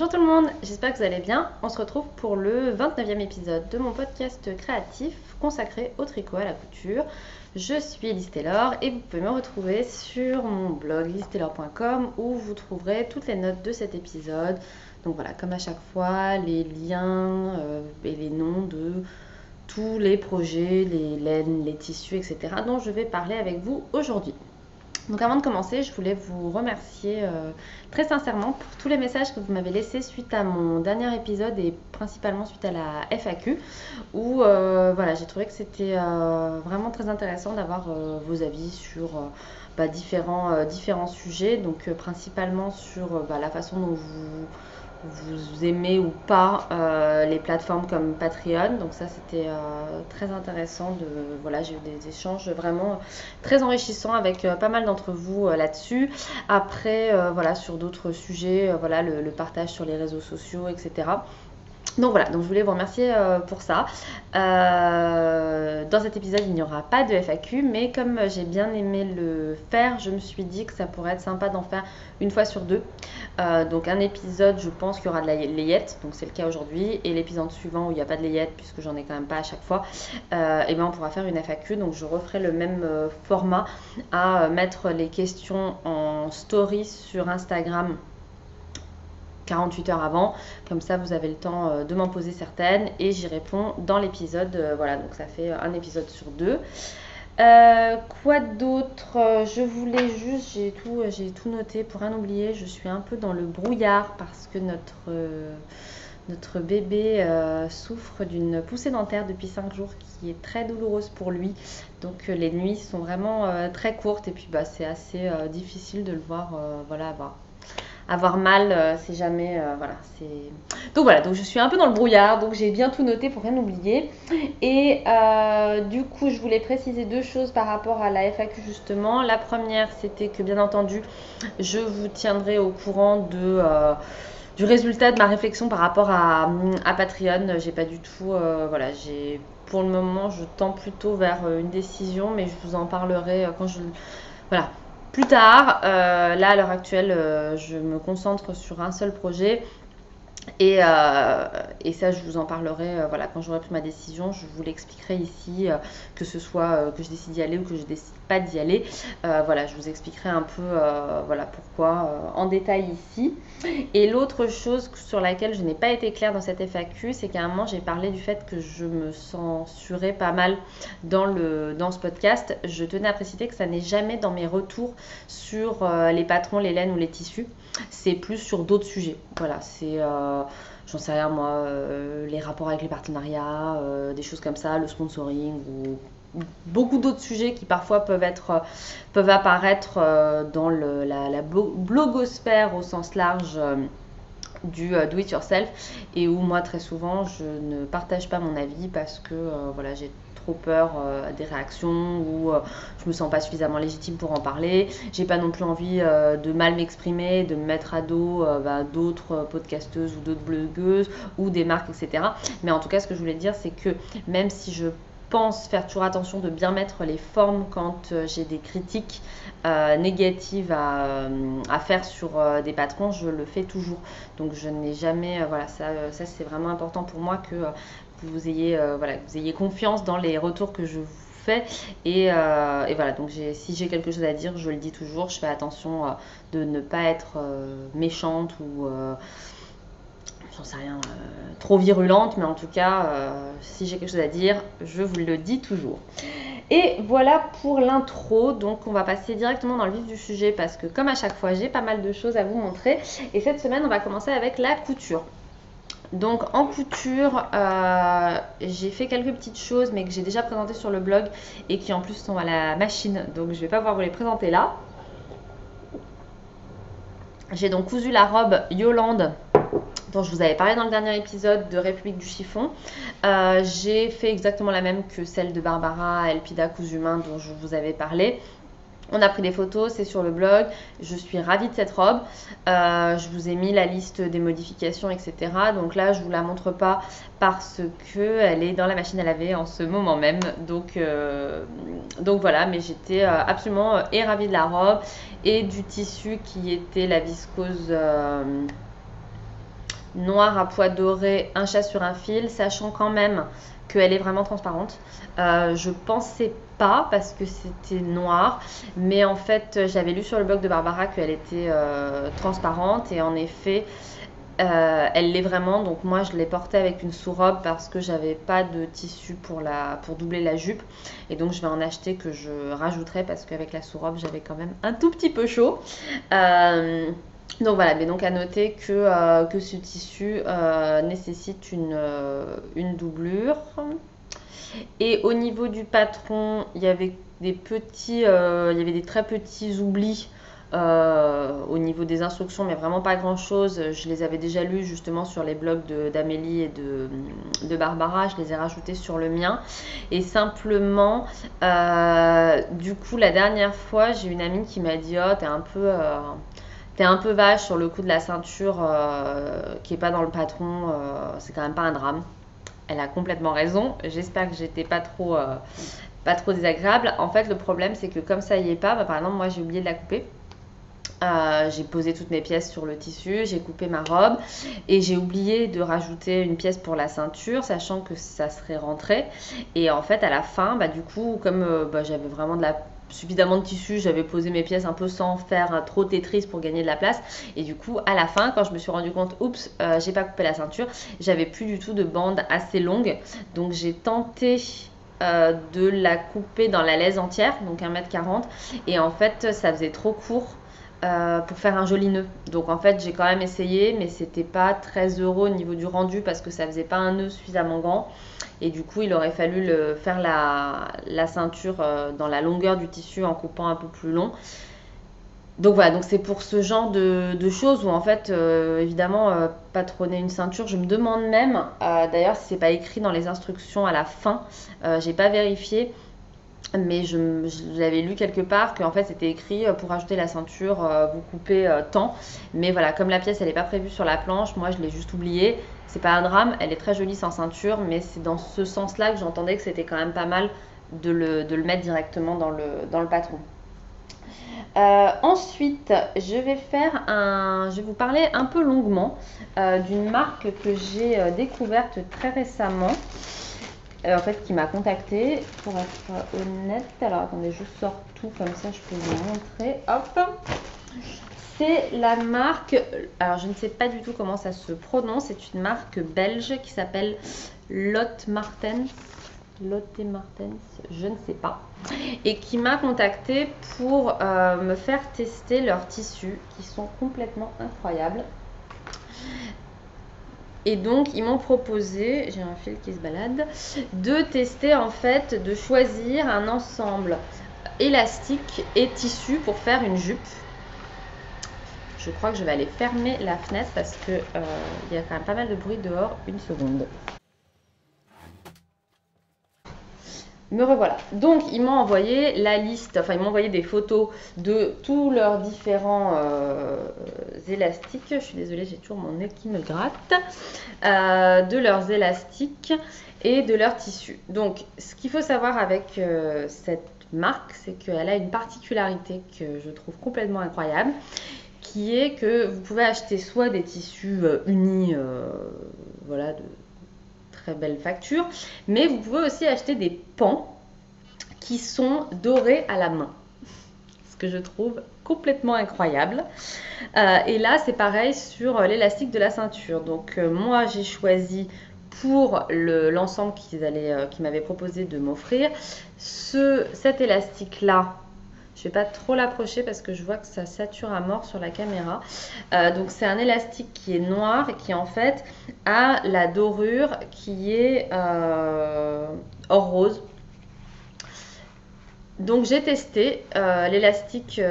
Bonjour tout le monde, j'espère que vous allez bien. On se retrouve pour le 29e épisode de mon podcast créatif consacré au tricot, à la couture. Je suis Elise Taylor et vous pouvez me retrouver sur mon blog elistaylor.com où vous trouverez toutes les notes de cet épisode. Donc voilà, comme à chaque fois, les liens et les noms de tous les projets, les laines, les tissus, etc. dont je vais parler avec vous aujourd'hui. Donc avant de commencer, je voulais vous remercier très sincèrement pour tous les messages que vous m'avez laissés suite à mon dernier épisode et principalement suite à la FAQ où voilà, j'ai trouvé que c'était vraiment très intéressant d'avoir vos avis sur différents sujets, donc principalement sur la façon dont vous aimez ou pas les plateformes comme Patreon. Donc ça c'était très intéressant voilà, j'ai eu des échanges vraiment très enrichissants avec pas mal d'entre vous là-dessus. Après voilà, sur d'autres sujets, voilà, le partage sur les réseaux sociaux, etc. Donc voilà, donc je voulais vous remercier pour ça. Dans cet épisode, il n'y aura pas de FAQ, mais comme j'ai bien aimé le faire, je me suis dit que ça pourrait être sympa d'en faire une fois sur deux. Donc un épisode, je pense qu'il y aura de la layette, donc c'est le cas aujourd'hui, et l'épisode suivant où il n'y a pas de layette, puisque j'en ai quand même pas à chaque fois, et ben on pourra faire une FAQ, donc je referai le même format à mettre les questions en story sur Instagram 48 heures avant, comme ça vous avez le temps de m'en poser certaines et j'y réponds dans l'épisode, voilà, donc ça fait un épisode sur deux. Quoi d'autre? Je voulais juste, j'ai tout noté pour rien oublier, je suis un peu dans le brouillard parce que notre bébé souffre d'une poussée dentaire depuis 5 jours qui est très douloureuse pour lui, donc les nuits sont vraiment très courtes et puis c'est assez difficile de le voir voilà, avoir mal, c'est jamais voilà, c'est donc voilà, donc je suis un peu dans le brouillard, donc j'ai bien tout noté pour rien oublier. Et du coup je voulais préciser deux choses par rapport à la FAQ justement. La première, c'était que bien entendu je vous tiendrai au courant du résultat de ma réflexion par rapport à Patreon. J'ai pas du tout voilà, pour le moment je tends plutôt vers une décision, mais je vous en parlerai quand voilà, plus tard. Là à l'heure actuelle je me concentre sur un seul projet et ça je vous en parlerai voilà, quand j'aurai pris ma décision. Je vous l'expliquerai ici, que ce soit que je décide d'y aller ou que je décide pas d'y aller. Voilà, je vous expliquerai un peu voilà, pourquoi en détail ici. Et l'autre chose sur laquelle je n'ai pas été claire dans cette FAQ, c'est qu'à un moment j'ai parlé du fait que je me censurais pas mal dans ce podcast. Je tenais à préciser que ça n'est jamais dans mes retours sur les patrons, les laines ou les tissus. C'est plus sur d'autres sujets. Voilà, c'est j'en sais rien moi, les rapports avec les partenariats, des choses comme ça, le sponsoring ou beaucoup d'autres sujets qui parfois peuvent apparaître dans la blogosphère au sens large du do it yourself, et où moi très souvent je ne partage pas mon avis parce que voilà, j'ai trop peur des réactions ou je me sens pas suffisamment légitime pour en parler. J'ai pas non plus envie de mal m'exprimer, de me mettre à dos d'autres podcasteuses ou d'autres blogueuses ou des marques, etc. Mais en tout cas, ce que je voulais dire, c'est que même si je pense faire toujours attention de bien mettre les formes quand j'ai des critiques négatives à faire sur des patrons, je le fais toujours. Donc je n'ai jamais, voilà, ça c'est vraiment important pour moi que vous ayez, voilà, que vous ayez confiance dans les retours que je vous fais. Et voilà, donc si j'ai quelque chose à dire, je le dis toujours. Je fais attention de ne pas être méchante ou j'en sais rien, trop virulente, mais en tout cas, si j'ai quelque chose à dire, je vous le dis toujours. Et voilà pour l'intro, donc on va passer directement dans le vif du sujet parce que comme à chaque fois, j'ai pas mal de choses à vous montrer. Et cette semaine, on va commencer avec la couture. Donc en couture, j'ai fait quelques petites choses, mais que j'ai déjà présentées sur le blog et qui en plus sont à la machine, donc je vais pas pouvoir vous les présenter là. J'ai donc cousu la robe Yolande dont je vous avais parlé dans le dernier épisode de République du chiffon. J'ai fait exactement la même que celle de Barbara Elpida Cousumain dont je vous avais parlé. On a pris des photos, c'est sur le blog. Je suis ravie de cette robe. Je vous ai mis la liste des modifications, etc. Donc là, je ne vous la montre pas parce qu'elle est dans la machine à laver en ce moment même. Donc voilà, mais j'étais absolument ravie de la robe et du tissu qui était la viscose noir à pois doré, un chat sur un fil, sachant quand même qu'elle est vraiment transparente. Je pensais pas parce que c'était noir, mais en fait j'avais lu sur le blog de Barbara qu'elle était transparente et en effet elle l'est vraiment. Donc moi je l'ai portée avec une sous-robe parce que j'avais pas de tissu pour doubler la jupe et donc je vais en acheter que je rajouterai parce qu'avec la sous-robe j'avais quand même un tout petit peu chaud. Donc voilà, mais donc à noter que ce tissu nécessite une doublure. Et au niveau du patron, il y avait il y avait des très petits oublis au niveau des instructions, mais vraiment pas grand chose. Je les avais déjà lus justement sur les blogs d'Amélie et de Barbara. Je les ai rajoutés sur le mien. Et simplement, du coup, la dernière fois, j'ai une amie qui m'a dit oh, t'es un peu vache sur le coup de la ceinture qui est pas dans le patron. C'est quand même pas un drame. Elle a complètement raison. J'espère que j'étais pas trop désagréable. En fait, le problème, c'est que comme ça y est pas, par exemple, moi, j'ai oublié de la couper. J'ai posé toutes mes pièces sur le tissu, j'ai coupé ma robe et j'ai oublié de rajouter une pièce pour la ceinture, sachant que ça serait rentré. Et en fait, à la fin, du coup, comme j'avais vraiment suffisamment de tissu, j'avais posé mes pièces un peu sans faire trop Tetris pour gagner de la place. Et du coup, à la fin, quand je me suis rendu compte, oups, j'ai pas coupé la ceinture, j'avais plus du tout de bande assez longue. Donc j'ai tenté de la couper dans la laisse entière, donc 1,40 m. Et en fait, ça faisait trop court. Pour faire un joli nœud. Donc en fait j'ai quand même essayé mais c'était pas très heureux au niveau du rendu parce que ça faisait pas un nœud suffisamment grand et du coup il aurait fallu faire la ceinture dans la longueur du tissu en coupant un peu plus long. Donc voilà, donc c'est pour ce genre de choses où en fait évidemment patronner une ceinture, je me demande même d'ailleurs si c'est pas écrit dans les instructions à la fin, j'ai pas vérifié mais je l'avais lu quelque part qu'en fait c'était écrit pour ajouter la ceinture vous coupez tant, mais voilà comme la pièce elle n'est pas prévue sur la planche, moi je l'ai juste oubliée, c'est pas un drame, elle est très jolie sans ceinture mais c'est dans ce sens là que j'entendais que c'était quand même pas mal de le mettre directement dans le patron. Ensuite, je vais vous parler un peu longuement d'une marque que j'ai découverte très récemment. En fait, qui m'a contactée pour être honnête. Alors attendez, je sors tout comme ça, je peux vous montrer. Hop, c'est la marque. Alors je ne sais pas du tout comment ça se prononce. C'est une marque belge qui s'appelle Lotte Martens. Lotte Martens, je ne sais pas. Et qui m'a contactée pour me faire tester leurs tissus qui sont complètement incroyables. Et donc, ils m'ont proposé, j'ai un fil qui se balade, de tester en fait, de choisir un ensemble élastique et tissu pour faire une jupe. Je crois que je vais aller fermer la fenêtre parce que il y a quand même pas mal de bruit dehors. Une seconde. Me revoilà. Donc, ils m'ont envoyé la liste, enfin, ils m'ont envoyé des photos de tous leurs différents élastiques. Je suis désolée, j'ai toujours mon nez qui me gratte. De leurs élastiques et de leurs tissus. Donc, ce qu'il faut savoir avec cette marque, c'est qu'elle a une particularité que je trouve complètement incroyable, qui est que vous pouvez acheter soit des tissus unis, voilà, de très belle facture, mais vous pouvez aussi acheter des pans qui sont dorés à la main, ce que je trouve complètement incroyable. Et là c'est pareil sur l'élastique de la ceinture. Donc moi j'ai choisi pour l'ensemble qu'ils m'avaient proposé de m'offrir cet élastique là. Je ne vais pas trop l'approcher parce que je vois que ça sature à mort sur la caméra. Donc c'est un élastique qui est noir et qui en fait a la dorure qui est or rose. Donc j'ai testé l'élastique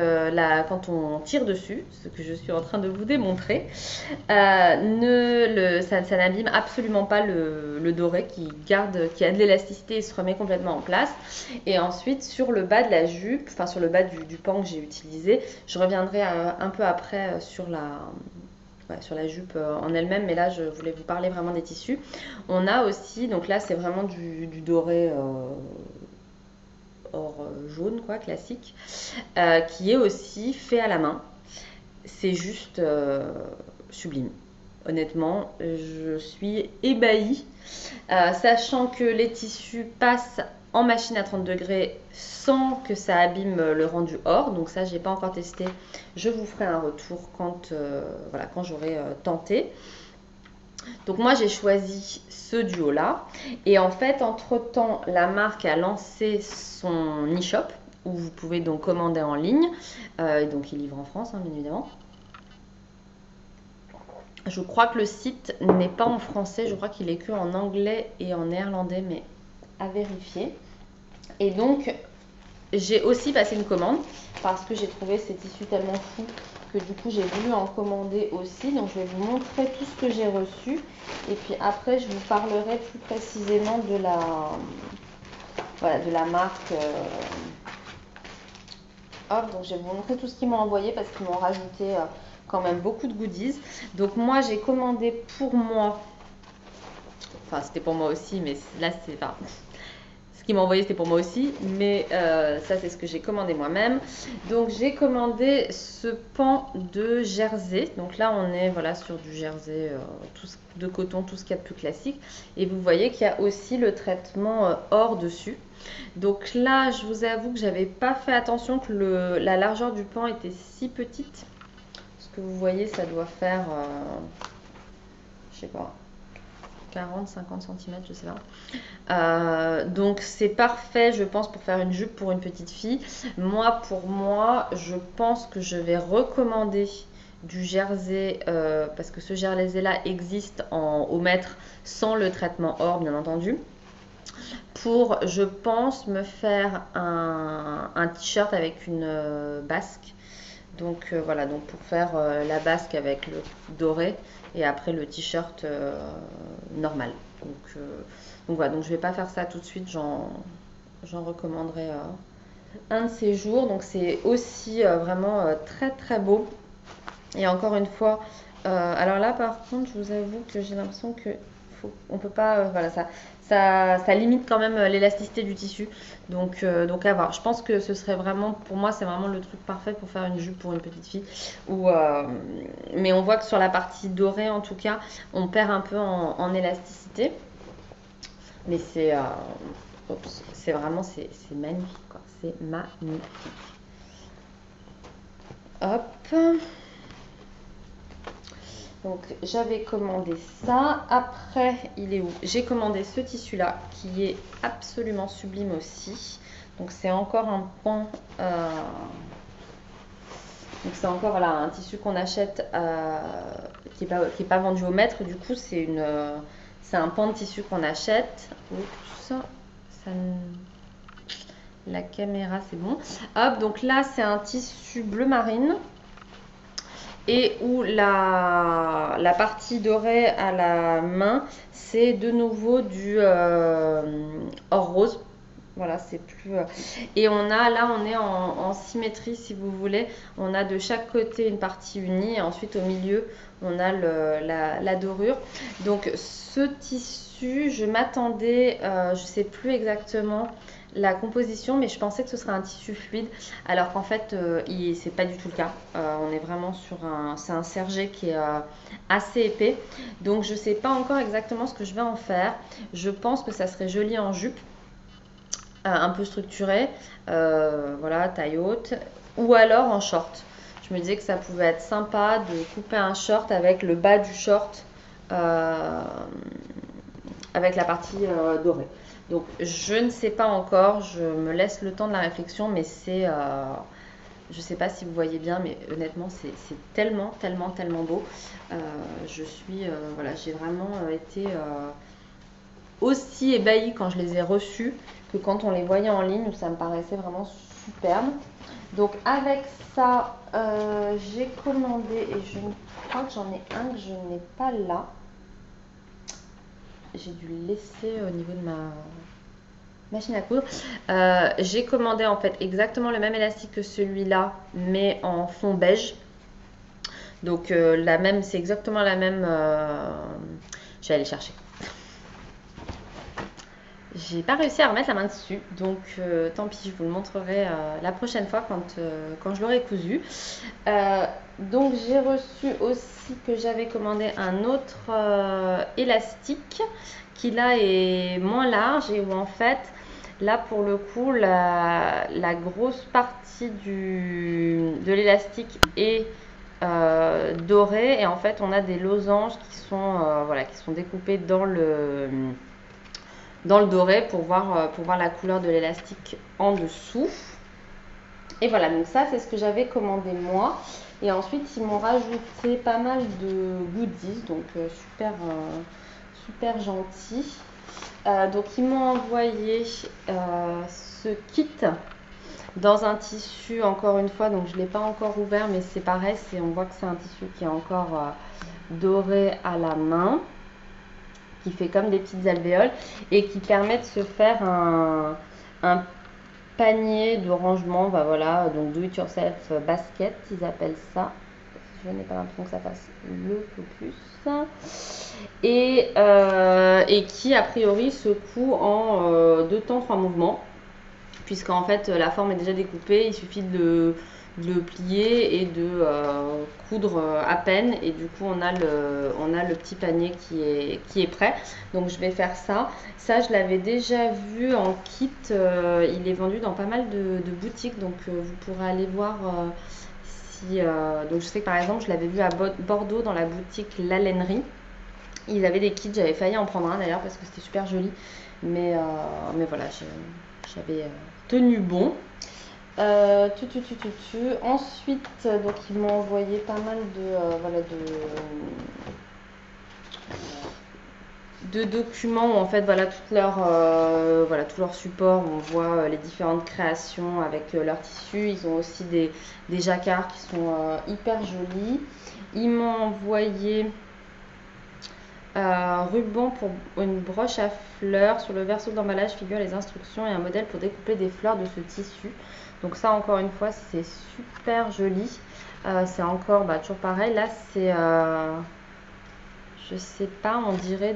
quand on tire dessus, ce que je suis en train de vous démontrer. Ça n'abîme absolument pas le doré qui a de l'élasticité et se remet complètement en place. Et ensuite sur le bas de la jupe, enfin sur le bas du pan que j'ai utilisé, je reviendrai un peu après sur la jupe en elle-même, mais là je voulais vous parler vraiment des tissus. On a aussi, donc là c'est vraiment du doré or jaune quoi, classique, qui est aussi fait à la main. C'est juste sublime. Honnêtement, je suis ébahie, sachant que les tissus passent en machine à 30 degrés sans que ça abîme le rendu hors. Donc ça, j'ai pas encore testé. Je vous ferai un retour voilà, quand j'aurai tenté. Donc moi, j'ai choisi ce duo-là. Et en fait, entre-temps, la marque a lancé son e-shop où vous pouvez donc commander en ligne. Donc il livre en France, hein, bien évidemment. Je crois que le site n'est pas en français, je crois qu'il est que en anglais et en néerlandais, mais à vérifier. Et donc, j'ai aussi passé une commande parce que j'ai trouvé ces tissus tellement fous que du coup, j'ai voulu en commander aussi. Donc, je vais vous montrer tout ce que j'ai reçu. Et puis après, je vous parlerai plus précisément de la marque. Hop, donc je vais vous montrer tout ce qu'ils m'ont envoyé parce qu'ils m'ont rajouté quand même beaucoup de goodies. Donc moi j'ai commandé pour moi, enfin c'était pour moi aussi, mais là c'est pas. Ce qu'ils m'ont envoyé c'était pour moi aussi, mais ça c'est ce que j'ai commandé moi-même. Donc j'ai commandé ce pan de jersey. Donc là on est voilà sur du jersey de coton, tout ce qu'il y a de plus classique. Et vous voyez qu'il y a aussi le traitement or dessus. Donc là, je vous avoue que j'avais pas fait attention que la largeur du pan était si petite. Ce que vous voyez, ça doit faire, je sais pas, 40-50 cm, je sais pas. Donc c'est parfait, je pense, pour faire une jupe pour une petite fille. Pour moi, je pense que je vais recommander du jersey parce que ce jersey là existe au mètre sans le traitement or, bien entendu. Pour, je pense, me faire un t-shirt avec une basque. Donc voilà, donc pour faire la basque avec le doré et après le t-shirt normal. Donc voilà, donc je vais pas faire ça tout de suite, j'en recommanderai un de ces jours. Donc c'est aussi vraiment très très beau. Et encore une fois, alors là par contre, je vous avoue que j'ai l'impression que on peut pas, voilà, ça limite quand même l'élasticité du tissu. Donc à voir. Je pense que ce serait vraiment, pour moi, c'est vraiment le truc parfait pour faire une jupe pour une petite fille. Mais on voit que sur la partie dorée, en tout cas, on perd un peu en élasticité. Mais c'est vraiment, c'est magnifique, quoi. C'est magnifique. Hop. Donc j'avais commandé ça. Après, il est où? J'ai commandé ce tissu là qui est absolument sublime aussi. Donc c'est encore un pan. Donc c'est encore voilà, un tissu qu'on achète qui est pas vendu au mètre. Du coup c'est un pan de tissu qu'on achète. Oups, la caméra c'est bon. Hop, donc là c'est un tissu bleu marine. Et où la partie dorée à la main, c'est de nouveau du or rose. Voilà, c'est plus. Et on est en symétrie si vous voulez. On a de chaque côté une partie unie et ensuite au milieu, on a la dorure. Donc ce tissu, je m'attendais, je ne sais plus exactement la composition, mais je pensais que ce serait un tissu fluide, alors qu'en fait, c'est pas du tout le cas. On est vraiment sur c'est un sergé qui est assez épais, donc je sais pas encore exactement ce que je vais en faire. Je pense que ça serait joli en jupe, un peu structuré, voilà, taille haute, ou alors en short. Je me disais que ça pouvait être sympa de couper un short avec le bas du short, avec la partie dorée. Donc je ne sais pas encore, je me laisse le temps de la réflexion, mais je ne sais pas si vous voyez bien, mais honnêtement c'est tellement beau. Voilà, j'ai vraiment été aussi ébahie quand je les ai reçus que quand on les voyait en ligne, où ça me paraissait vraiment superbe. Donc avec ça, j'ai commandé, et je crois que j'en ai un que je n'ai pas là. J'ai dû le laisser au niveau de ma machine à coudre. J'ai commandé en fait exactement le même élastique que celui-là, mais en fond beige. Donc c'est exactement la même. Je vais aller chercher. j'ai pas réussi à remettre la main dessus, donc tant pis, je vous le montrerai la prochaine fois quand je l'aurai cousu. Donc j'ai reçu aussi que j'avais commandé un autre élastique qui là est moins large et où en fait là pour le coup la grosse partie de l'élastique est dorée et en fait on a des losanges qui sont, voilà, qui sont découpés dans le doré pour voir la couleur de l'élastique en dessous. Et voilà, donc ça c'est ce que j'avais commandé moi. Et ensuite ils m'ont rajouté pas mal de goodies, donc super gentil. Donc ils m'ont envoyé ce kit dans un tissu encore une fois, donc je ne l'ai pas encore ouvert, mais c'est pareil, on voit que c'est un tissu qui est encore doré à la main, qui fait comme des petites alvéoles et qui permet de se faire un panier de rangement, bah voilà, donc do it yourself basket, ils appellent ça. Je n'ai pas l'impression que ça fasse le focus. Et qui a priori se coud en 2 temps 3 mouvements, puisqu'en fait la forme est déjà découpée, il suffit de le plier et de coudre à peine, et du coup on a le petit panier qui est prêt. Donc je vais faire ça. Ça je l'avais déjà vu en kit, il est vendu dans pas mal de boutiques, donc vous pourrez aller voir donc je sais que par exemple je l'avais vu à Bordeaux dans la boutique La Lainerie. Ils avaient des kits, j'avais failli en prendre un d'ailleurs parce que c'était super joli, mais voilà, j'avais tenu bon. Ensuite, donc ils m'ont envoyé pas mal de documents où en fait voilà tout leur support, où on voit les différentes créations avec leurs tissus. Ils ont aussi des jacquards qui sont hyper jolis. Ils m'ont envoyé ruban pour une broche à fleurs. Sur le verso d'emballage figurent les instructions et un modèle pour découper des fleurs de ce tissu. Donc ça encore une fois c'est super joli. C'est encore toujours pareil. Là c'est je sais pas, on dirait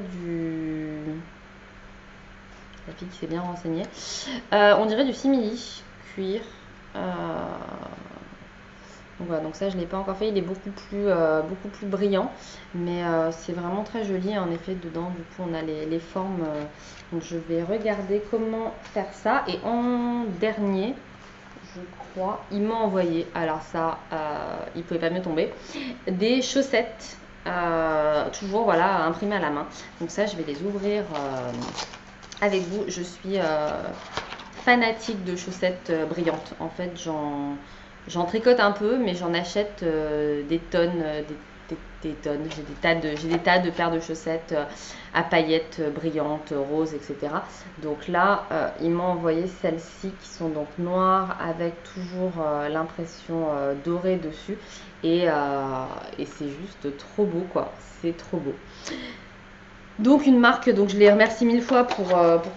la fille qui s'est bien renseignée. On dirait du simili cuir. Donc voilà, donc ça je ne l'ai pas encore fait, il est beaucoup plus brillant, mais c'est vraiment très joli. En effet dedans du coup on a les formes, donc je vais regarder comment faire ça. Et en dernier, je crois, ils m'ont envoyé, alors ça il ne pouvait pas mieux tomber, des chaussettes, toujours voilà imprimées à la main. Donc ça je vais les ouvrir avec vous. Je suis fanatique de chaussettes brillantes. En fait j'en tricote un peu, mais j'en achète des tonnes, des tonnes. J'ai des tas de paires de chaussettes à paillettes brillantes, roses, etc. Donc là, ils m'ont envoyé celles-ci qui sont donc noires avec toujours l'impression dorée dessus. Et c'est juste trop beau, quoi. C'est trop beau. Donc une marque, donc je les remercie 1000 fois pour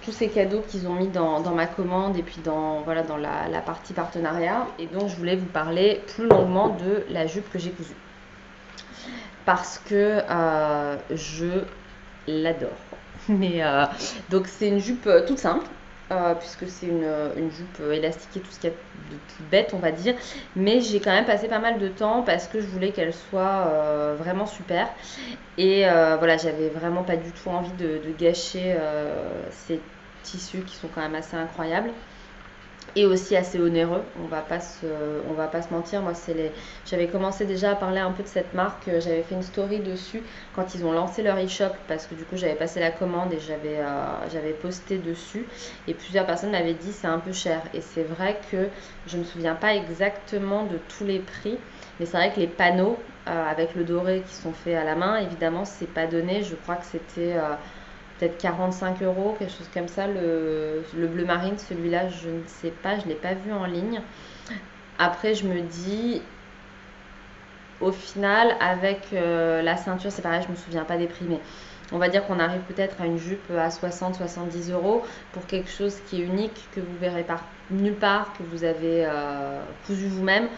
tous ces cadeaux qu'ils ont mis dans ma commande et puis dans la partie partenariat. Et donc je voulais vous parler plus longuement de la jupe que j'ai cousue. Parce que je l'adore. Mais donc c'est une jupe toute simple. Puisque c'est une jupe élastiquée, tout ce qu'il y a de plus bête on va dire, mais j'ai quand même passé pas mal de temps parce que je voulais qu'elle soit vraiment super. Et voilà, j'avais vraiment pas du tout envie de gâcher ces tissus qui sont quand même assez incroyables et aussi assez onéreux. On va pas se mentir. Moi j'avais commencé déjà à parler un peu de cette marque. J'avais fait une story dessus quand ils ont lancé leur e-shop, parce que du coup j'avais passé la commande et j'avais posté dessus, et plusieurs personnes m'avaient dit c'est un peu cher. Et c'est vrai que je me souviens pas exactement de tous les prix, mais c'est vrai que les panneaux avec le doré qui sont faits à la main, évidemment c'est pas donné. Je crois que c'était peut-être 45 €, quelque chose comme ça. Le bleu marine, celui-là, je ne sais pas, je ne l'ai pas vu en ligne. Après, je me dis, au final, avec la ceinture, c'est pareil, je ne me souviens pas des prix, mais on va dire qu'on arrive peut-être à une jupe à 60-70 € pour quelque chose qui est unique, que vous verrez nulle part, que vous avez cousu vous-même.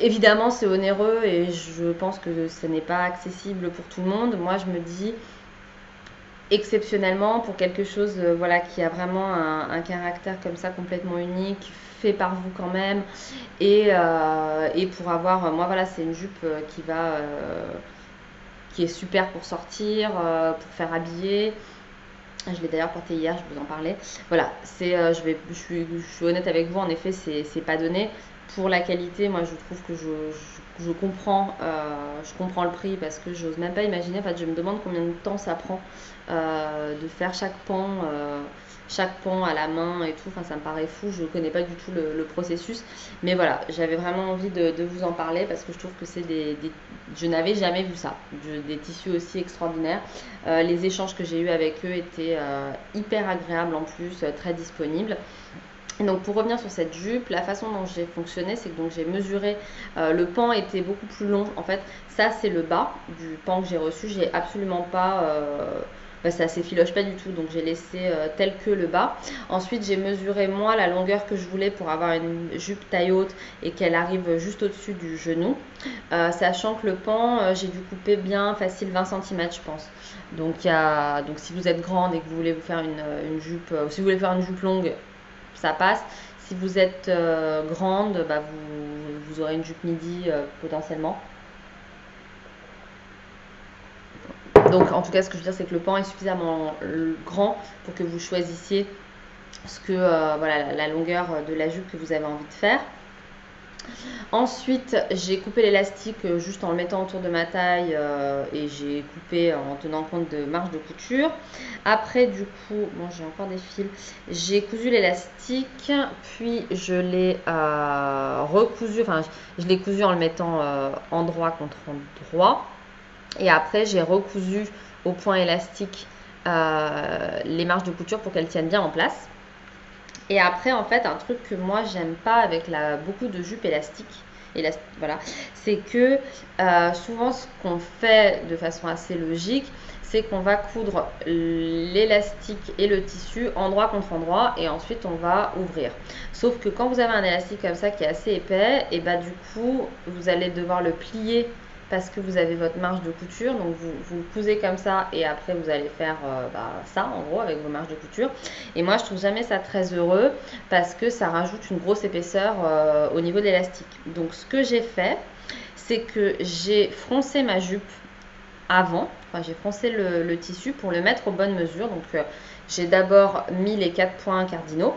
Évidemment, c'est onéreux et je pense que ce n'est pas accessible pour tout le monde. Moi, je me dis, exceptionnellement pour quelque chose voilà, qui a vraiment un caractère comme ça complètement unique, fait par vous quand même. Et pour avoir, moi voilà, c'est une jupe qui est super pour sortir, pour faire habiller. Je l'ai d'ailleurs portée hier, je vous en parlais. Voilà, je suis honnête avec vous, en effet, c'est pas donné. Pour la qualité, moi je trouve que je comprends le prix parce que j'ose même pas imaginer. En fait, je me demande combien de temps ça prend de faire chaque pan à la main et tout. Enfin, ça me paraît fou. Je ne connais pas du tout le processus. Mais voilà, j'avais vraiment envie de vous en parler parce que je trouve que je n'avais jamais vu ça. Des tissus aussi extraordinaires. Les échanges que j'ai eus avec eux étaient hyper agréables en plus, très disponibles. Donc pour revenir sur cette jupe, la façon dont j'ai fonctionné, c'est que donc j'ai mesuré, le pan était beaucoup plus long. En fait, ça c'est le bas du pan que j'ai reçu. J'ai absolument pas, ça s'effiloche pas du tout, donc j'ai laissé tel que le bas. Ensuite j'ai mesuré moi la longueur que je voulais pour avoir une jupe taille haute et qu'elle arrive juste au-dessus du genou. Sachant que le pan, j'ai dû couper bien facile 20 cm je pense. Donc si vous êtes grande et que vous voulez vous faire une jupe, si vous voulez faire une jupe longue, ça passe. Si vous êtes grande, bah vous aurez une jupe midi potentiellement. Donc en tout cas, ce que je veux dire, c'est que le pan est suffisamment grand pour que vous choisissiez voilà, la longueur de la jupe que vous avez envie de faire. Ensuite, j'ai coupé l'élastique juste en le mettant autour de ma taille et j'ai coupé en tenant compte de marge de couture. Après, du coup, bon, j'ai encore des fils. J'ai cousu l'élastique, puis je l'ai recousu. Enfin, je l'ai cousu en le mettant endroit contre endroit. Et après, j'ai recousu au point élastique les marges de couture pour qu'elles tiennent bien en place. Et après, en fait, un truc que moi, j'aime pas avec beaucoup de jupes élastiques, voilà, c'est que souvent, ce qu'on fait de façon assez logique, c'est qu'on va coudre l'élastique et le tissu endroit contre endroit et ensuite on va ouvrir. Sauf que quand vous avez un élastique comme ça qui est assez épais, et bah du coup, vous allez devoir le plier parce que vous avez votre marge de couture, donc vous le cousez comme ça et après vous allez faire ça en gros avec vos marges de couture. Et moi je trouve jamais ça très heureux parce que ça rajoute une grosse épaisseur au niveau de l'élastique. Donc ce que j'ai fait, c'est que j'ai froncé ma jupe avant, enfin j'ai froncé le tissu pour le mettre aux bonnes mesures. Donc j'ai d'abord mis les 4 points cardinaux,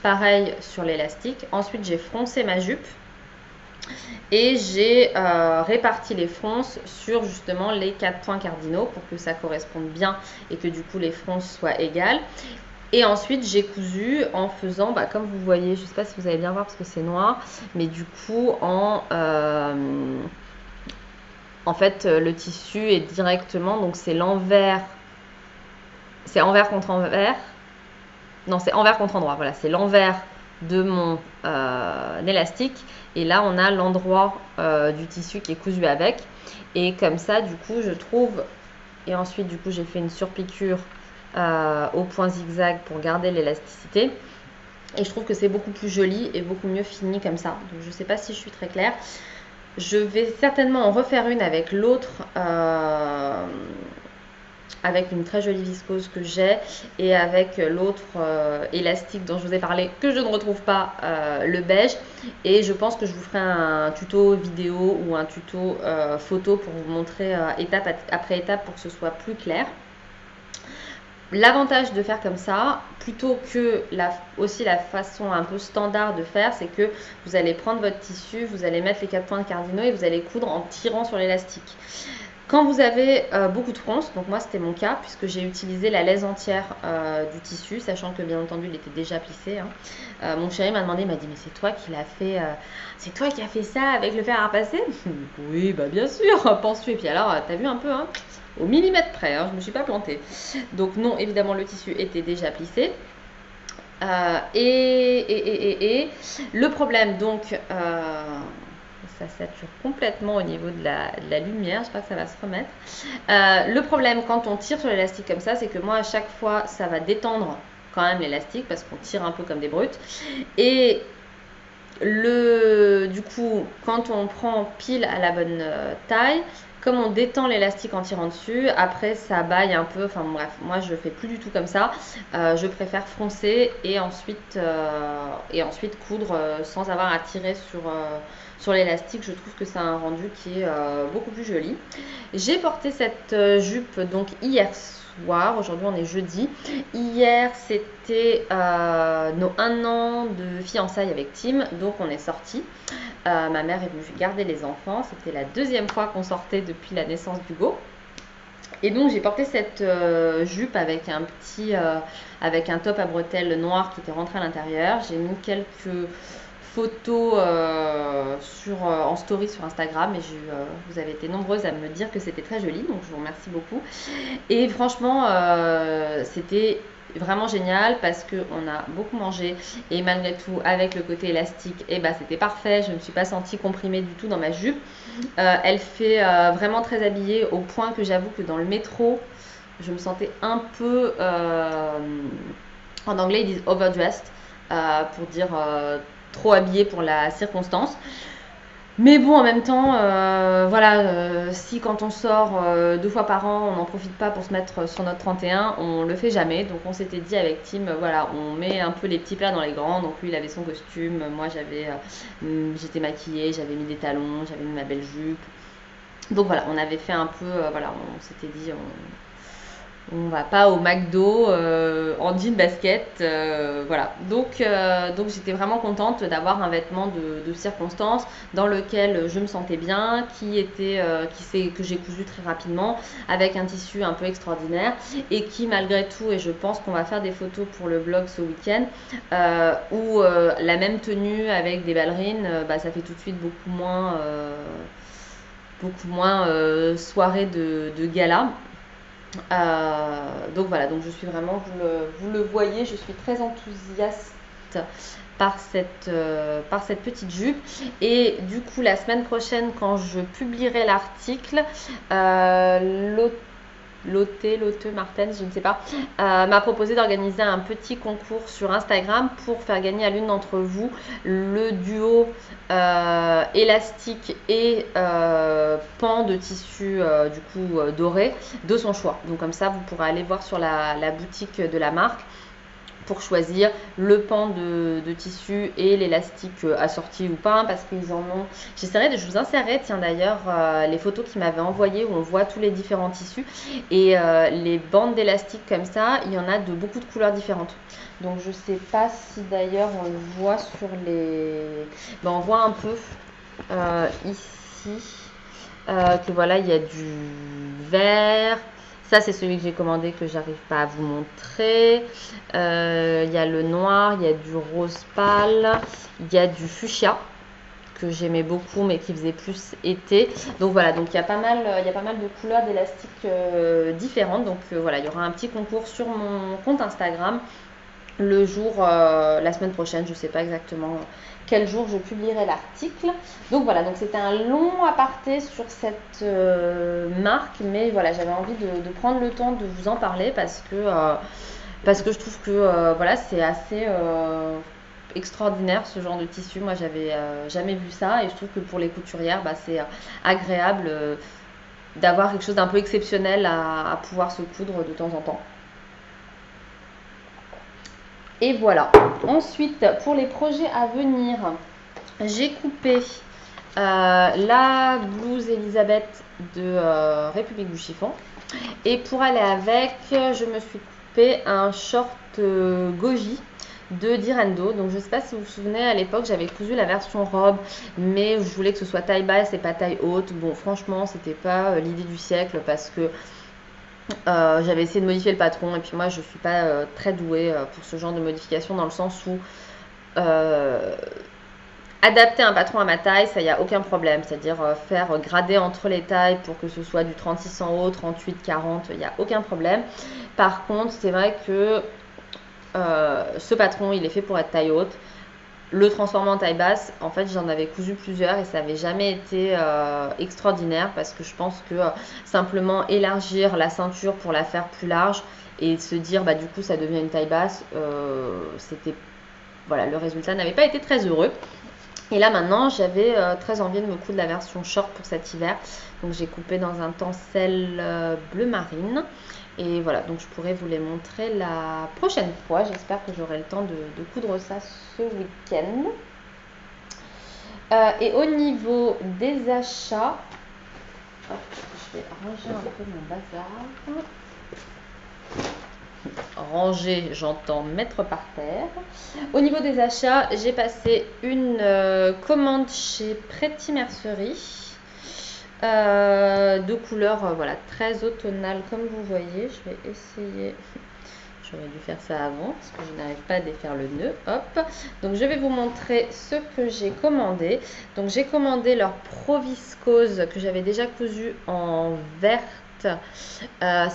pareil sur l'élastique. Ensuite j'ai froncé ma jupe et j'ai réparti les fronces sur justement les 4 points cardinaux pour que ça corresponde bien et que du coup les fronces soient égales. Et ensuite j'ai cousu en faisant, comme vous voyez, je ne sais pas si vous allez bien voir parce que c'est noir, mais du coup en fait le tissu est directement, donc c'est l'envers, c'est envers contre envers, non c'est envers contre endroit, voilà, c'est l'envers de mon élastique et là on a l'endroit du tissu qui est cousu avec et comme ça du coup je trouve, et ensuite du coup j'ai fait une surpiqûre au point zigzag pour garder l'élasticité et je trouve que c'est beaucoup plus joli et beaucoup mieux fini comme ça. Donc je sais pas si je suis très claire. Je vais certainement en refaire une avec l'autre avec une très jolie viscose que j'ai et avec l'autre élastique dont je vous ai parlé que je ne retrouve pas, le beige, et je pense que je vous ferai un tuto vidéo ou un tuto photo pour vous montrer étape après étape pour que ce soit plus clair. L'avantage de faire comme ça, plutôt que aussi la façon un peu standard de faire, c'est que vous allez prendre votre tissu, vous allez mettre les 4 points cardinaux et vous allez coudre en tirant sur l'élastique. Quand vous avez beaucoup de fronces, donc moi c'était mon cas puisque j'ai utilisé la laisse entière du tissu, sachant que bien entendu il était déjà plissé. Mon chéri m'a demandé, il m'a dit mais c'est toi qui l'as fait, c'est toi qui as fait ça avec le fer à repasser? Oui, bien sûr, penses-tu? Et puis alors, t'as vu un peu, hein, au millimètre près, je ne me suis pas plantée. Donc non, évidemment le tissu était déjà plissé. Et le problème donc, ça sature complètement au niveau de la lumière, j'espère que ça va se remettre. Le problème quand on tire sur l'élastique comme ça, c'est que moi à chaque fois ça va détendre quand même l'élastique parce qu'on tire un peu comme des brutes. Et du coup, quand on prend pile à la bonne taille, comme on détend l'élastique en tirant dessus, après ça baille un peu, enfin bref, moi je fais plus du tout comme ça. Je préfère froncer et ensuite coudre sans avoir à tirer sur l'élastique. Je trouve que c'est un rendu qui est beaucoup plus joli. J'ai porté cette jupe donc hier soir, aujourd'hui on est jeudi. Hier c'était nos 1 an de fiançailles avec Tim, donc on est sortis. Ma mère est venue garder les enfants, c'était la 2e fois qu'on sortait depuis la naissance d'Hugo. Et donc j'ai porté cette jupe avec avec un top à bretelles noir qui était rentré à l'intérieur. J'ai mis quelques photos en story sur Instagram et vous avez été nombreuses à me dire que c'était très joli, donc je vous remercie beaucoup. Et franchement, c'était vraiment génial parce qu'on a beaucoup mangé et malgré tout avec le côté élastique, c'était parfait. Je ne me suis pas sentie comprimée du tout dans ma jupe. Elle fait vraiment très habillée au point que j'avoue que dans le métro, je me sentais un peu, en anglais ils disent overdressed, pour dire trop habillée pour la circonstance. Mais bon, en même temps, si quand on sort 2 fois par an, on n'en profite pas pour se mettre sur notre 31, on le fait jamais. Donc on s'était dit avec Tim, on met un peu les petits plats dans les grands. Donc lui, il avait son costume, moi j'étais maquillée, j'avais mis des talons, j'avais mis ma belle jupe. Donc voilà, on avait fait un peu, on s'était dit, on va pas au McDo en jean basket, voilà. Donc j'étais vraiment contente d'avoir un vêtement de circonstance dans lequel je me sentais bien, que j'ai cousu très rapidement avec un tissu un peu extraordinaire et qui malgré tout, et je pense qu'on va faire des photos pour le blog ce week-end, où la même tenue avec des ballerines, ça fait tout de suite beaucoup moins soirée de gala. Donc voilà, donc je suis vraiment, vous le voyez, je suis très enthousiaste par cette petite jupe. Et du coup, la semaine prochaine, quand je publierai l'article, Lotte Martens, je ne sais pas, m'a proposé d'organiser un petit concours sur Instagram pour faire gagner à l'une d'entre vous le duo élastique et pan de tissu doré de son choix. Donc comme ça, vous pourrez aller voir sur la boutique de la marque pour choisir le pan de tissu et l'élastique assorti ou pas, parce qu'ils en ont. Je vous insérerai, tiens d'ailleurs, les photos qu'ils m'avaient envoyées où on voit tous les différents tissus et les bandes d'élastique comme ça, il y en a de beaucoup de couleurs différentes. Donc je sais pas si d'ailleurs on le voit sur les. On voit un peu ici que voilà, il y a du vert. Ça, c'est celui que j'ai commandé que j'arrive pas à vous montrer. Il y a le noir, il y a du rose pâle, il y a du fuchsia que j'aimais beaucoup mais qui faisait plus été. Donc voilà, donc il y a pas mal de couleurs d'élastiques différentes. Donc voilà, il y aura un petit concours sur mon compte Instagram le jour, la semaine prochaine, je ne sais pas exactement quel jour je publierai l'article. Donc voilà, donc c'était un long aparté sur cette marque, mais voilà, j'avais envie de prendre le temps de vous en parler parce que je trouve que c'est assez extraordinaire ce genre de tissu. Moi, j'avais jamais vu ça et je trouve que pour les couturières, c'est agréable d'avoir quelque chose d'un peu exceptionnel à pouvoir se coudre de temps en temps. Et voilà. Ensuite, pour les projets à venir, j'ai coupé la blouse Elisabeth de République du Chiffon. Et pour aller avec, je me suis coupé un short goji de Direndo. Donc je ne sais pas si vous vous souvenez, à l'époque j'avais cousu la version robe, mais je voulais que ce soit taille basse et pas taille haute. Bon, franchement, c'était pas l'idée du siècle parce que j'avais essayé de modifier le patron et puis moi je suis pas très douée pour ce genre de modification, dans le sens où adapter un patron à ma taille, ça y a aucun problème, c'est-à-dire faire grader entre les tailles pour que ce soit du 36 en haut, 38, 40, il n'y a aucun problème. Par contre, c'est vrai que ce patron il est fait pour être taille haute. Le transformer en taille basse, en fait j'en avais cousu plusieurs et ça n'avait jamais été extraordinaire, parce que je pense que simplement élargir la ceinture pour la faire plus large et se dire du coup ça devient une taille basse, le résultat n'avait pas été très heureux. Et là maintenant, j'avais très envie de me coudre la version short pour cet hiver. Donc j'ai coupé dans un tencel bleu marine. Et voilà, donc je pourrais vous les montrer la prochaine fois. J'espère que j'aurai le temps de coudre ça ce week-end. Et au niveau des achats, hop, je vais ranger un peu mon bazar. Ranger, j'entends mettre par terre. Au niveau des achats, j'ai passé une commande chez Pretty Mercerie de couleur voilà, très automnale comme vous voyez. Je vais essayer. J'aurais dû faire ça avant parce que je n'arrive pas à défaire le nœud. Hop. Donc je vais vous montrer ce que j'ai commandé. Donc j'ai commandé leur Pro Viscose que j'avais déjà cousu en verte.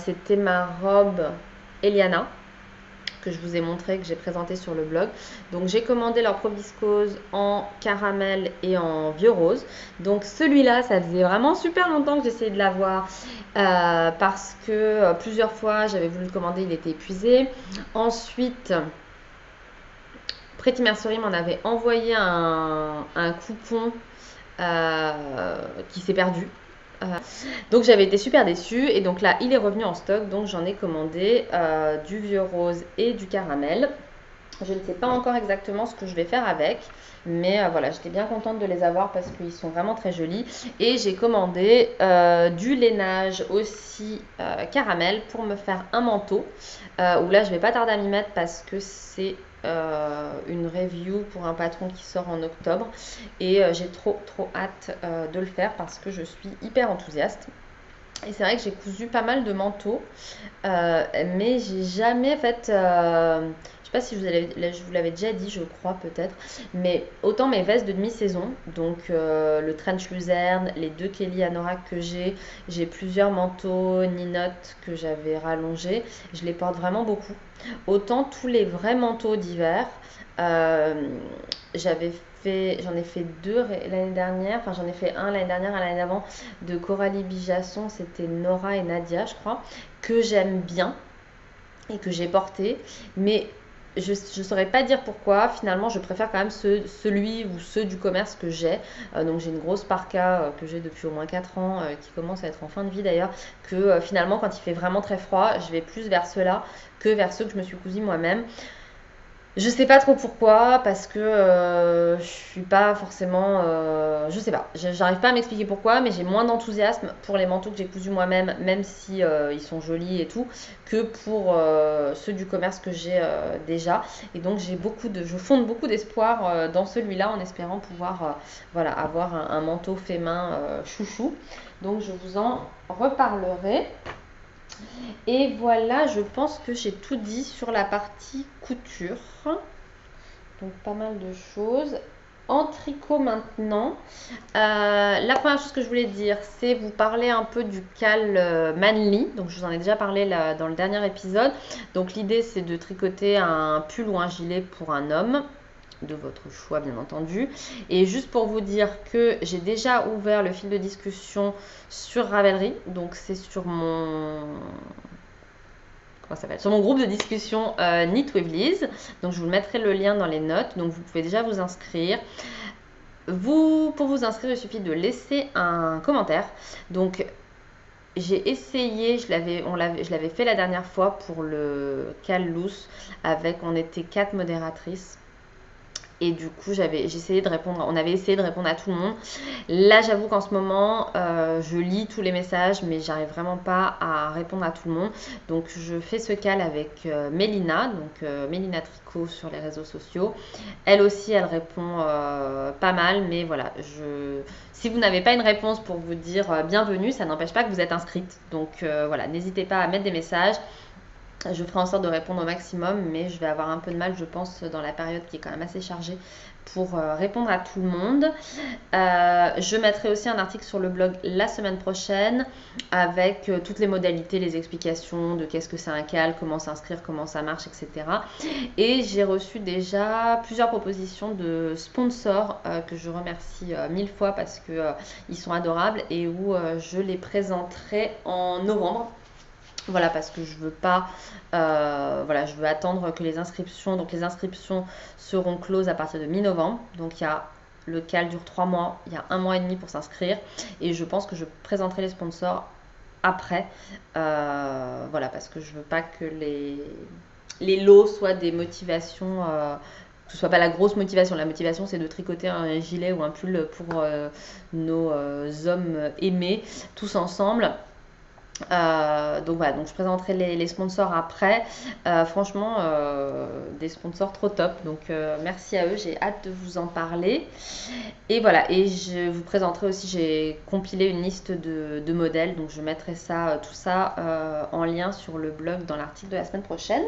C'était ma robe Eliana que je vous ai montré, que j'ai présenté sur le blog. Donc j'ai commandé leur Pro Viscose en caramel et en vieux rose. Donc celui-là, ça faisait vraiment super longtemps que j'essayais de l'avoir parce que plusieurs fois j'avais voulu le commander, il était épuisé. Ensuite, Pretty Mercerie m'en avait envoyé un coupon qui s'est perdu. Donc j'avais été super déçue et donc là il est revenu en stock, donc j'en ai commandé du vieux rose et du caramel. Je ne sais pas encore exactement ce que je vais faire avec, mais voilà, j'étais bien contente de les avoir parce qu'ils sont vraiment très jolis. Et j'ai commandé du lainage aussi caramel pour me faire un manteau, où là je vais pas tarder à m'y mettre parce que c'est une review pour un patron qui sort en octobre. Et j'ai trop hâte de le faire parce que je suis hyper enthousiaste. Et c'est vrai que j'ai cousu pas mal de manteaux, mais j'ai jamais fait. Je sais pas si je vous l'avais déjà dit, je crois peut-être, mais autant mes vestes de demi-saison, donc le trench luzerne, les deux Kelly Anorak que j'ai plusieurs manteaux Ninotte que j'avais rallongés, je les porte vraiment beaucoup. Autant tous les vrais manteaux d'hiver, euh, j'en ai fait deux l'année dernière, enfin j'en ai fait un l'année dernière, l'année d'avant de Coralie Bijasson, c'était Nora et Nadia, je crois, que j'aime bien et que j'ai porté, mais je ne saurais pas dire pourquoi. Finalement, je préfère quand même celui ou ceux du commerce que j'ai. Donc, j'ai une grosse parka que j'ai depuis au moins 4 ans, qui commence à être en fin de vie d'ailleurs. Que finalement, quand il fait vraiment très froid, je vais plus vers ceux-là que vers ceux que je me suis cousu moi-même. Je sais pas trop pourquoi, parce que je suis pas forcément. Je sais pas, j'arrive pas à m'expliquer pourquoi, mais j'ai moins d'enthousiasme pour les manteaux que j'ai cousus moi-même, même si ils sont jolis et tout, que pour ceux du commerce que j'ai déjà. Et donc je fonde beaucoup d'espoir dans celui-là en espérant pouvoir voilà, avoir un manteau fait main chouchou. Donc je vous en reparlerai. Et voilà, je pense que j'ai tout dit sur la partie couture. Donc pas mal de choses. En tricot maintenant, la première chose que je voulais dire, c'est vous parler un peu du cal Manly. Donc je vous en ai déjà parlé là, dans le dernier épisode. Donc l'idée c'est de tricoter un pull ou un gilet pour un homme de votre choix bien entendu. Et juste pour vous dire que j'ai déjà ouvert le fil de discussion sur Ravelry. Donc c'est sur mon sur mon groupe de discussion Knit with Liz. Donc je vous mettrai le lien dans les notes. Donc vous pouvez déjà vous inscrire. Pour vous inscrire, il suffit de laisser un commentaire. Donc j'ai essayé, je l'avais fait la dernière fois pour le cal loose on était 4 modératrices. Et du coup, on avait essayé de répondre à tout le monde. Là, j'avoue qu'en ce moment, je lis tous les messages, mais j'arrive vraiment pas à répondre à tout le monde. Donc, je fais ce cal avec Mélina, donc Mélina Tricot sur les réseaux sociaux. Elle aussi, elle répond pas mal, mais voilà, si vous n'avez pas une réponse pour vous dire bienvenue, ça n'empêche pas que vous êtes inscrite. Donc voilà, n'hésitez pas à mettre des messages. Je ferai en sorte de répondre au maximum, mais je vais avoir un peu de mal, je pense, dans la période qui est quand même assez chargée pour répondre à tout le monde. Je mettrai aussi un article sur le blog la semaine prochaine avec toutes les modalités, les explications de qu'est-ce que c'est un cal, comment s'inscrire, comment ça marche, etc. Et j'ai reçu déjà plusieurs propositions de sponsors que je remercie 1000 fois parce qu'ils sont adorables et où je les présenterai en novembre. Voilà, parce que je veux pas, je veux attendre que les inscriptions seront closes à partir de mi-novembre. Donc il y a Le cal dure 3 mois, il y a 1 mois et demi pour s'inscrire et je pense que je présenterai les sponsors après. Voilà, parce que je veux pas que les lots soient des motivations, que ce soit pas la grosse motivation. La motivation, c'est de tricoter un gilet ou un pull pour nos hommes aimés, tous ensemble. Donc voilà, donc je présenterai les sponsors après. Franchement, des sponsors trop top. Donc merci à eux, j'ai hâte de vous en parler. Et voilà, et je vous présenterai aussi, j'ai compilé une liste de modèles. Donc je mettrai ça, tout ça en lien sur le blog dans l'article de la semaine prochaine.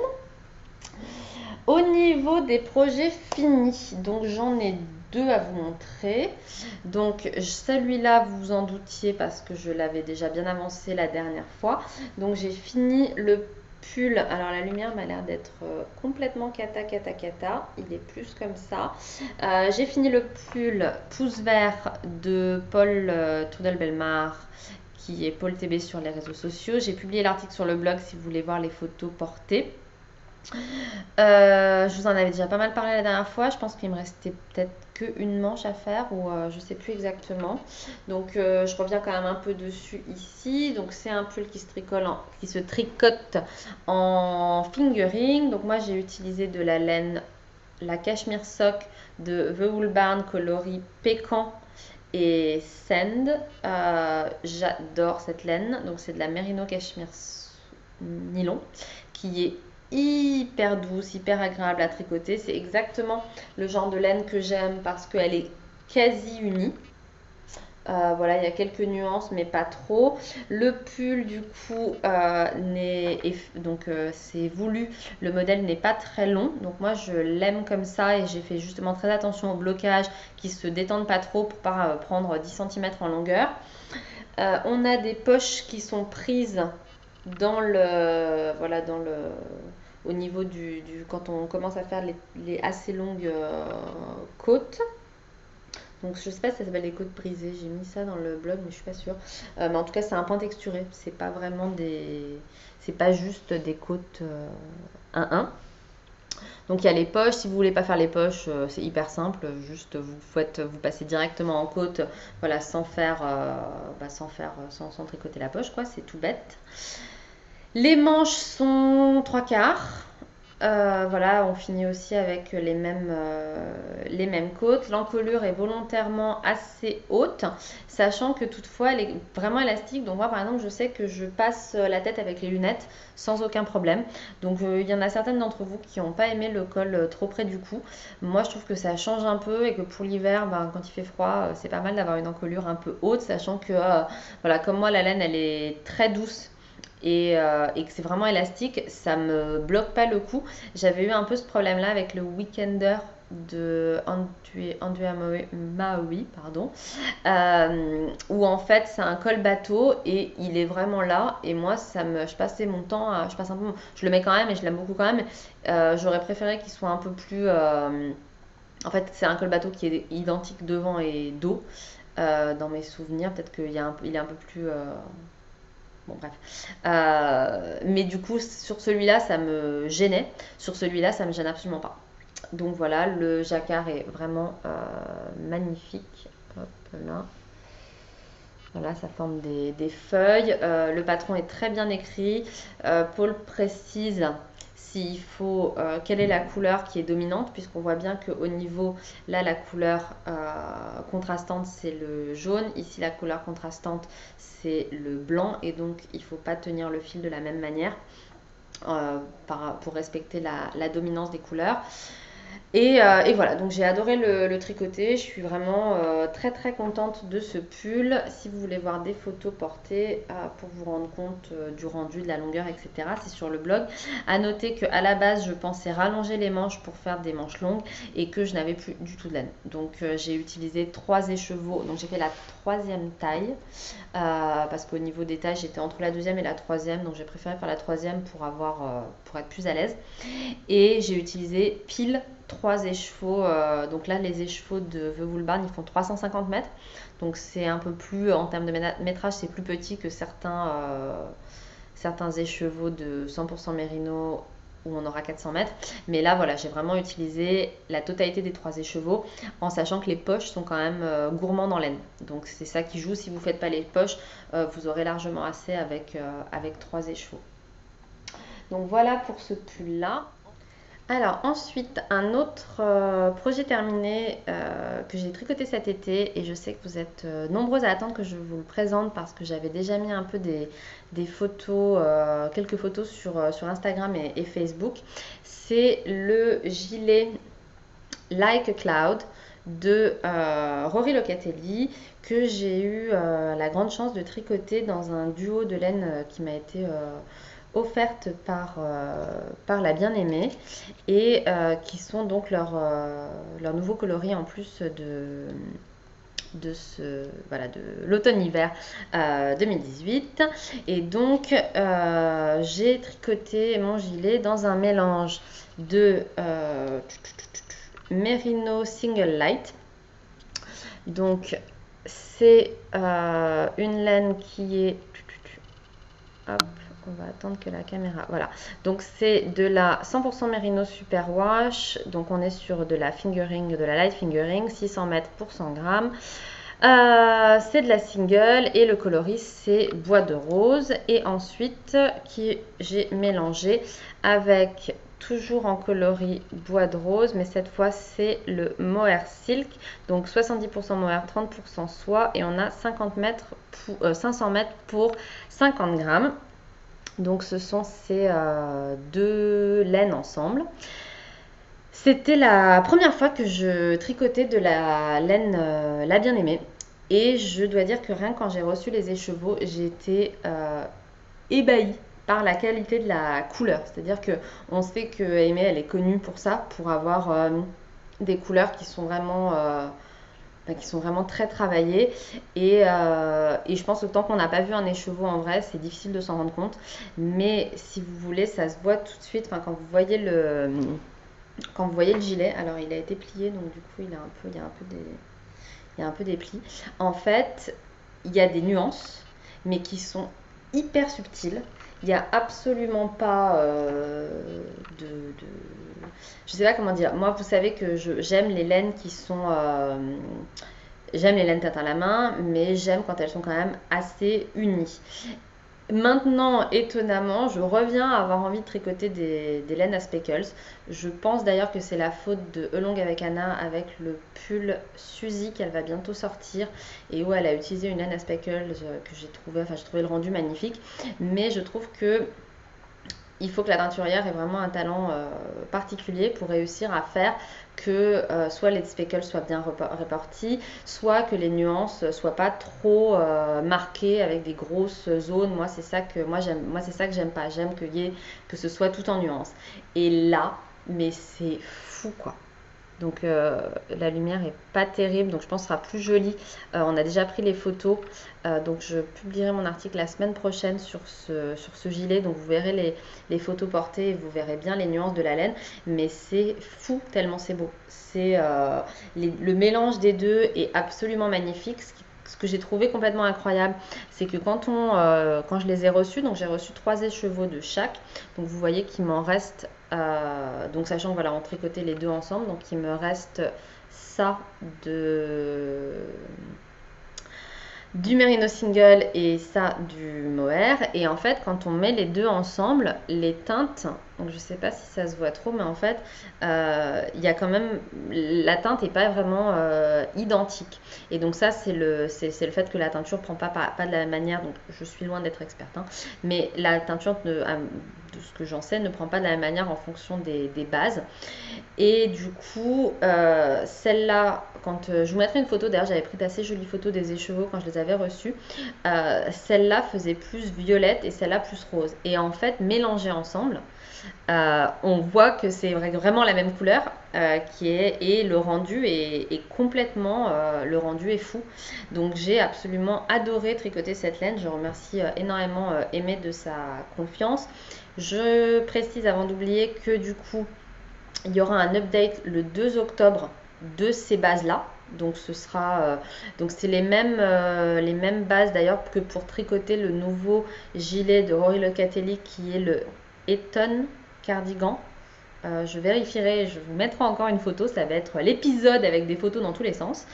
Au niveau des projets finis, donc j'en ai deux à vous montrer. Donc celui-là, vous vous en doutiez parce que je l'avais déjà bien avancé la dernière fois. Donc j'ai fini le pull. Alors la lumière m'a l'air d'être complètement cata. Il est plus comme ça. J'ai fini le pull pouce vert de Paul Trudel-Belmar, qui est Paul TB sur les réseaux sociaux. J'ai publié l'article sur le blog si vous voulez voir les photos portées. Je vous en avais déjà pas mal parlé la dernière fois. Je pense qu'il me restait peut-être qu'une manche à faire ou je sais plus exactement. Donc je reviens quand même un peu dessus ici. Donc c'est un pull qui se tricote en fingering. Donc moi j'ai utilisé de la laine, la Cashmere Sock de The Wool Barn coloris pécan et sand. J'adore cette laine. Donc c'est de la Merino Cashmere nylon qui est hyper douce, hyper agréable à tricoter. C'est exactement le genre de laine que j'aime parce qu'elle est quasi unie. Voilà, il y a quelques nuances, mais pas trop. Le pull, du coup, c'est voulu. Le modèle n'est pas très long. Donc, moi, je l'aime comme ça et j'ai fait justement très attention au blocage qui se détendent pas trop pour pas prendre 10 cm en longueur. On a des poches qui sont prises dans le, voilà, au niveau quand on commence à faire les assez longues côtes. Donc je sais pas si ça s'appelle les côtes brisées, j'ai mis ça dans le blog mais je suis pas sûre. Mais en tout cas c'est un point texturé, c'est pas vraiment c'est pas juste des côtes 1-1. Donc il y a les poches, si vous voulez pas faire les poches, c'est hyper simple, juste vous passez directement en côte, voilà, sans tricoter la poche, quoi, c'est tout bête. Les manches sont 3/4. Voilà, on finit aussi avec les mêmes côtes. L'encolure est volontairement assez haute, sachant que toutefois elle est vraiment élastique. Donc moi par exemple je sais que je passe la tête avec les lunettes sans aucun problème. Donc il y en a certaines d'entre vous qui n'ont pas aimé le col trop près du cou. Moi je trouve que ça change un peu et que pour l'hiver, quand il fait froid, c'est pas mal d'avoir une encolure un peu haute, sachant que voilà, comme moi la laine elle est très douce et que c'est vraiment élastique, ça me bloque pas le cou. J'avais eu un peu ce problème là avec le Weekender de Andrea Maui, pardon, où en fait c'est un col bateau et il est vraiment là et moi je passais mon temps je le mets quand même et je l'aime beaucoup quand même. J'aurais préféré qu'il soit un peu plus en fait c'est un col bateau qui est identique devant et dos dans mes souvenirs, peut-être qu'il est un peu plus bon, bref. Mais du coup, sur celui-là, ça me gênait. Sur celui-là, ça me gêne absolument pas. Donc voilà, le jacquard est vraiment magnifique. Hop là. Voilà, ça forme des feuilles. Le patron est très bien écrit. Paul précise s'il faut quelle est la couleur qui est dominante, puisqu'on voit bien qu'au niveau, là, la couleur contrastante, c'est le jaune. Ici, la couleur contrastante, c'est le blanc. Et donc, il ne faut pas tenir le fil de la même manière pour respecter la dominance des couleurs. Et voilà, donc j'ai adoré le tricoter, je suis vraiment très très contente de ce pull. Si vous voulez voir des photos portées pour vous rendre compte du rendu, de la longueur, etc., c'est sur le blog. À noter qu'à la base, je pensais rallonger les manches pour faire des manches longues et que je n'avais plus du tout de laine. Donc j'ai utilisé 3 écheveaux, donc j'ai fait la 3e taille parce qu'au niveau des tailles, j'étais entre la 2e et la 3e, donc j'ai préféré faire la 3e pour être plus à l'aise. Et j'ai utilisé pile 3 écheveaux, donc là les écheveaux de The Wool Barn ils font 350 mètres, donc c'est un peu plus, en termes de métrage c'est plus petit que certains écheveaux de 100% mérino où on aura 400 mètres. Mais là, voilà, j'ai vraiment utilisé la totalité des 3 écheveaux en sachant que les poches sont quand même gourmands en laine. Donc c'est ça qui joue. Si vous ne faites pas les poches, vous aurez largement assez avec 3 écheveaux. Donc voilà pour ce pull-là. Alors ensuite, un autre projet terminé que j'ai tricoté cet été et je sais que vous êtes nombreuses à attendre que je vous le présente parce que j'avais déjà mis un peu des photos, quelques photos sur Instagram et Facebook. C'est le gilet Like a Cloud de Rory Locatelli que j'ai eu la grande chance de tricoter dans un duo de laine qui m'a été offerte par la bien-aimée et qui sont donc leur nouveau coloris en plus de l'automne-hiver 2018. Et donc j'ai tricoté mon gilet dans un mélange de Merino Single Light. Donc c'est une laine qui est... Hop, on va attendre que la caméra... Voilà. Donc c'est de la 100% Merino Superwash. Donc on est sur de la fingering, de la light fingering, 600 mètres pour 100 grammes. C'est de la single et le coloris c'est bois de rose. Et ensuite j'ai mélangé avec... toujours en coloris bois de rose, mais cette fois c'est le mohair silk, donc 70% mohair, 30% soie, et on a 500 mètres pour 50 grammes. Donc ce sont ces deux laines ensemble. C'était la première fois que je tricotais de la laine La Bien-Aimée, et je dois dire que rien que quand j'ai reçu les écheveaux, j'ai été ébahie par la qualité de la couleur. C'est-à-dire que on sait que Aimée, elle est connue pour ça, pour avoir des couleurs qui sont vraiment très travaillées. Et je pense que tant qu'on n'a pas vu un écheveau en vrai, c'est difficile de s'en rendre compte. Mais si vous voulez, ça se voit tout de suite. Enfin, quand vous voyez le gilet, alors il a été plié, donc du coup il y a un peu des plis. En fait, il y a des nuances, mais qui sont hyper subtiles. Il n'y a absolument pas je sais pas comment dire. Moi, vous savez que j'aime les laines qui sont... j'aime les laines tête à la main, mais j'aime quand elles sont quand même assez unies. Maintenant, étonnamment, je reviens à avoir envie de tricoter des laines à speckles. Je pense d'ailleurs que c'est la faute de Elong avec Anna avec le pull Suzy qu'elle va bientôt sortir et où elle a utilisé une laine à speckles que j'ai trouvé le rendu magnifique. Mais je trouve que il faut que la teinturière ait vraiment un talent particulier pour réussir à faire que soit les speckles soient bien répartis, soit que les nuances soient pas trop marquées avec des grosses zones. Moi, c'est ça que j'aime pas. J'aime que ce soit tout en nuances. Et là, mais c'est fou quoi. Donc la lumière est pas terrible, donc je pense que ce sera plus joli. On a déjà pris les photos, donc je publierai mon article la semaine prochaine sur ce gilet. Donc vous verrez les photos portées et vous verrez bien les nuances de la laine. Mais c'est fou tellement c'est beau. Le mélange des deux est absolument magnifique. Ce que j'ai trouvé complètement incroyable, c'est que quand je les ai reçus, donc j'ai reçu 3 écheveaux de chaque. Donc vous voyez qu'il m'en reste, donc sachant que voilà, on tricotait les deux ensemble, donc il me reste ça du Merino Single et ça du mohair. Et en fait, quand on met les deux ensemble, les teintes, donc je sais pas si ça se voit trop, mais en fait, il y a quand même, la teinte n'est pas vraiment identique. Et donc ça, c'est le fait que la teinture prend pas de la même manière. Donc je suis loin d'être experte, hein, mais la teinture de ce que j'en sais ne prend pas de la même manière en fonction des bases. Et du coup, celle-là, quand je vous mettrai une photo, d'ailleurs j'avais pris d'assez jolies photos des écheveaux quand je les avais reçus, celle-là faisait plus violette et celle-là plus rose. Et en fait, mélangées ensemble, on voit que c'est vraiment la même couleur et le rendu est complètement, le rendu est fou. Donc j'ai absolument adoré tricoter cette laine. Je remercie énormément Aimée de sa confiance. Je précise avant d'oublier que du coup, il y aura un update le 2 octobre de ces bases-là. Donc ce sera donc c'est les mêmes bases d'ailleurs que pour tricoter le nouveau gilet de Rory Locatelli qui est le Eton cardigan. Je vérifierai, je vous mettrai encore une photo, ça va être l'épisode avec des photos dans tous les sens.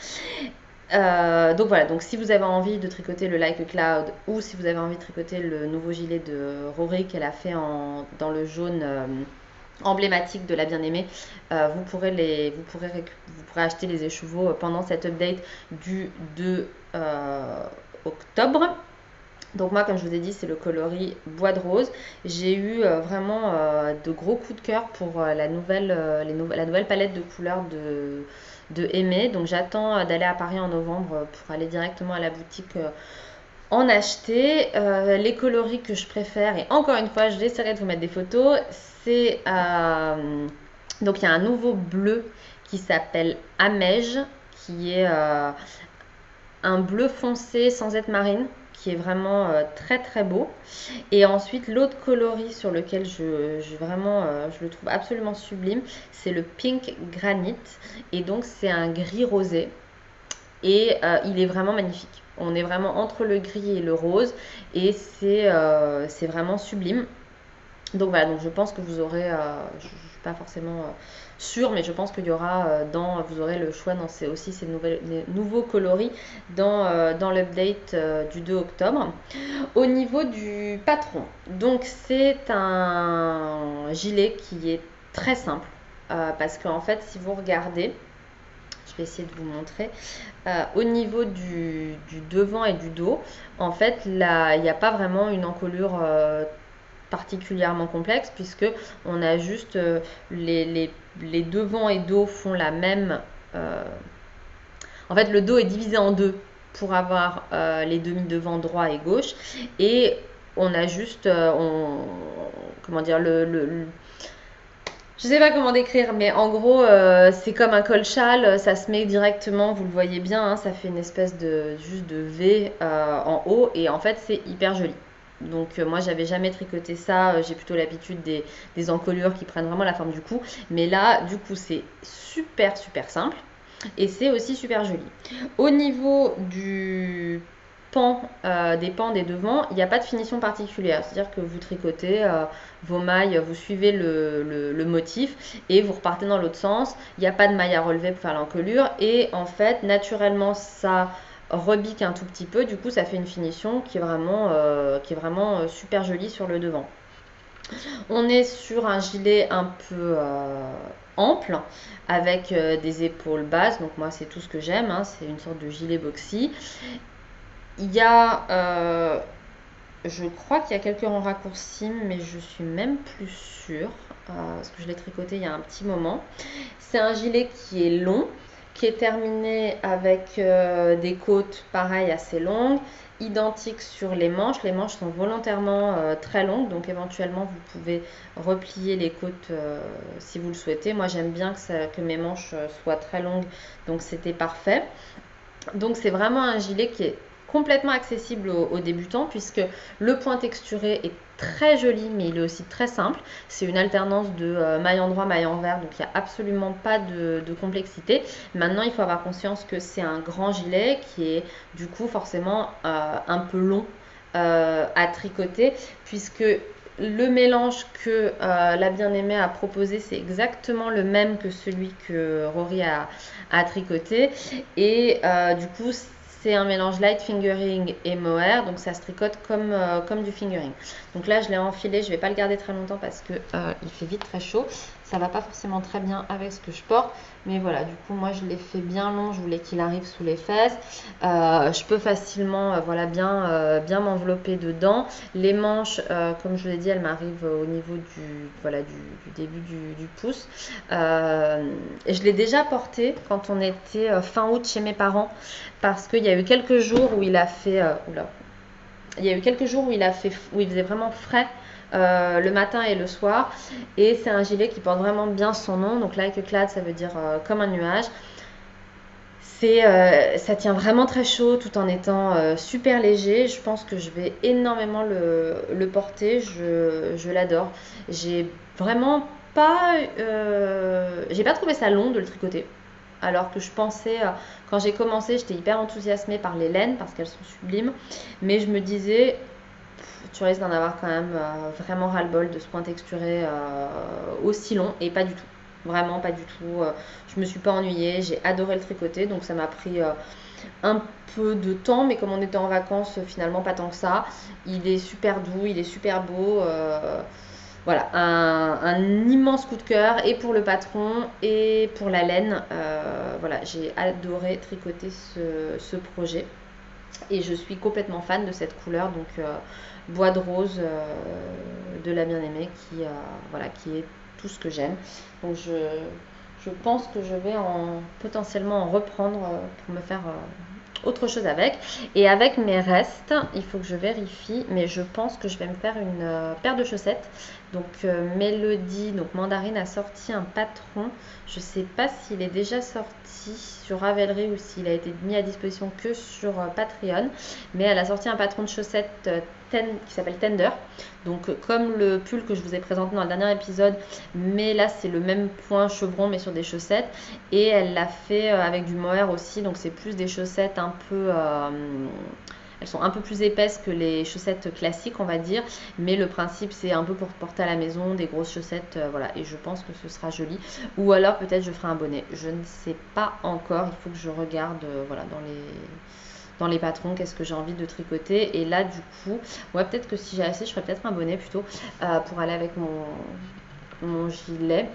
Donc voilà, donc si vous avez envie de tricoter le Like a Cloud ou si vous avez envie de tricoter le nouveau gilet de Rory qu'elle a fait dans le jaune emblématique de la bien-aimée, vous pourrez acheter les écheveaux pendant cette update du 2 octobre. Donc moi, comme je vous ai dit, c'est le coloris bois de rose. J'ai eu vraiment de gros coups de cœur pour la nouvelle palette de couleurs de Aimé. Donc j'attends d'aller à Paris en novembre pour aller directement à la boutique en acheter. Les coloris que je préfère, et encore une fois, je vais essayer de vous mettre des photos, c'est... donc il y a un nouveau bleu qui s'appelle Amège, qui est un bleu foncé sans être marine, qui est vraiment très très beau. Et ensuite l'autre coloris sur lequel je le trouve absolument sublime, c'est le Pink Granite, et donc c'est un gris rosé et il est vraiment magnifique. On est vraiment entre le gris et le rose et c'est vraiment sublime. Donc voilà, donc je pense que vous aurez, je ne suis pas forcément sûre, mais je pense qu'il y aura vous aurez le choix dans ces nouveaux coloris dans l'update du 2 octobre. Au niveau du patron, donc c'est un gilet qui est très simple parce qu'en fait, si vous regardez, je vais essayer de vous montrer. Au niveau du devant et du dos, en fait, là, il n'y a pas vraiment une encolure particulièrement complexe puisque on a juste les devants et dos font la même. En fait, le dos est divisé en deux pour avoir les demi-devants droit et gauche, et on a juste, comment dire, je sais pas comment décrire, mais en gros, c'est comme un col-châle, ça se met directement, vous le voyez bien, hein, ça fait une espèce juste de V en haut, et en fait, c'est hyper joli. Donc moi, j'avais jamais tricoté ça, j'ai plutôt l'habitude des encolures qui prennent vraiment la forme du cou, mais là, du coup, c'est super super simple, et c'est aussi super joli. Au niveau du des pans des devants, il n'y a pas de finition particulière, c'est-à-dire que vous tricotez vos mailles, vous suivez le motif et vous repartez dans l'autre sens. Il n'y a pas de maille à relever pour faire l'encolure, et en fait naturellement ça rebique un tout petit peu, du coup ça fait une finition qui est vraiment super jolie sur le devant. On est sur un gilet un peu ample avec des épaules basses, donc moi c'est tout ce que j'aime, hein, c'est une sorte de gilet boxy. Il y a, je crois qu'il y a quelques rangs raccourcis, mais je suis même plus sûre, parce que je l'ai tricoté il y a un petit moment. C'est un gilet qui est long, qui est terminé avec des côtes pareilles assez longues, identiques sur les manches. Les manches sont volontairement très longues, donc éventuellement vous pouvez replier les côtes si vous le souhaitez. Moi j'aime bien que mes manches soient très longues, donc c'était parfait. Donc c'est vraiment un gilet qui est complètement accessible aux débutants, puisque le point texturé est très joli, mais il est aussi très simple. C'est une alternance de maille endroit, maille envers, donc il n'y a absolument pas de complexité. Maintenant, il faut avoir conscience que c'est un grand gilet qui est du coup forcément un peu long à tricoter, puisque le mélange que la bien-aimée a proposé, c'est exactement le même que celui que Rory a tricoté, et du coup c'est un mélange light fingering et mohair, donc ça se tricote comme du fingering. Donc là je l'ai enfilé, je vais pas le garder très longtemps parce que il fait vite très chaud, ça va pas forcément très bien avec ce que je porte, mais voilà, du coup moi je l'ai fait bien long, je voulais qu'il arrive sous les fesses. Je peux facilement voilà, bien m'envelopper dedans. Les manches, comme je vous l'ai dit, elles m'arrivent au niveau du début du pouce. Et je l'ai déjà porté quand on était fin août chez mes parents, parce qu'il y a eu quelques jours où il a fait il y a eu quelques jours où il faisait vraiment frais le matin et le soir, et c'est un gilet qui porte vraiment bien son nom, donc like a cloud, ça veut dire comme un nuage. Ça tient vraiment très chaud tout en étant super léger. Je pense que je vais énormément le porter, je l'adore. J'ai vraiment pas j'ai pas trouvé ça long de le tricoter, alors que je pensais, quand j'ai commencé, j'étais hyper enthousiasmée par les laines parce qu'elles sont sublimes, mais je me disais tu risques d'en avoir quand même vraiment ras-le-bol de ce point texturé aussi long, et pas du tout. Vraiment pas du tout. Je me suis pas ennuyée, j'ai adoré le tricoter, donc ça m'a pris un peu de temps, mais comme on était en vacances, finalement pas tant que ça. Il est super doux, il est super beau. Voilà, un immense coup de cœur, et pour le patron et pour la laine. Voilà, j'ai adoré tricoter ce projet. Et je suis complètement fan de cette couleur, donc bois de rose de la bien-aimée, voilà, qui est tout ce que j'aime. Donc je pense que je vais potentiellement en reprendre pour me faire autre chose avec. Et avec mes restes, il faut que je vérifie, mais je pense que je vais me faire une paire de chaussettes. Donc Mélodie, donc Mandarine, a sorti un patron. Je ne sais pas s'il est déjà sorti sur Ravelry ou s'il a été mis à disposition que sur Patreon, mais elle a sorti un patron de chaussettes qui s'appelle Tender. Donc comme le pull que je vous ai présenté dans le dernier épisode, mais là c'est le même point chevron mais sur des chaussettes, et elle l'a fait avec du mohair aussi, donc c'est plus des chaussettes un peu elles sont un peu plus épaisses que les chaussettes classiques, on va dire, mais le principe c'est un peu pour porter à la maison, des grosses chaussettes, voilà, et je pense que ce sera joli. Ou alors peut-être je ferai un bonnet, je ne sais pas encore, il faut que je regarde voilà, dans les patrons, qu'est-ce que j'ai envie de tricoter. Et là du coup, ouais, peut-être que si j'ai assez, je ferai peut-être un bonnet plutôt pour aller avec mon gilet,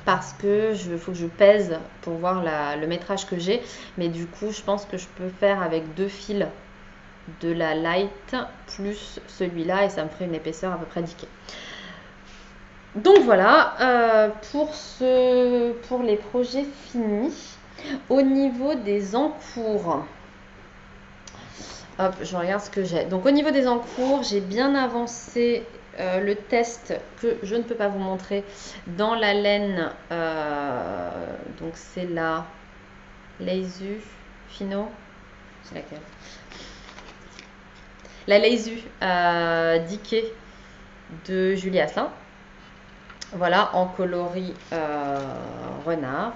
parce que faut que je pèse pour voir le métrage que j'ai, mais du coup je pense que je peux faire avec 2 fils de la light plus celui-là, et ça me ferait une épaisseur à peu près 10. Donc voilà pour les projets finis. Au niveau des encours, hop, je regarde ce que j'ai. Donc au niveau des encours, j'ai bien avancé le test que je ne peux pas vous montrer dans la laine. Donc c'est la Leisu Fino. C'est laquelle? La Leisu Dickey de Julie Asselin. Voilà, en coloris renard.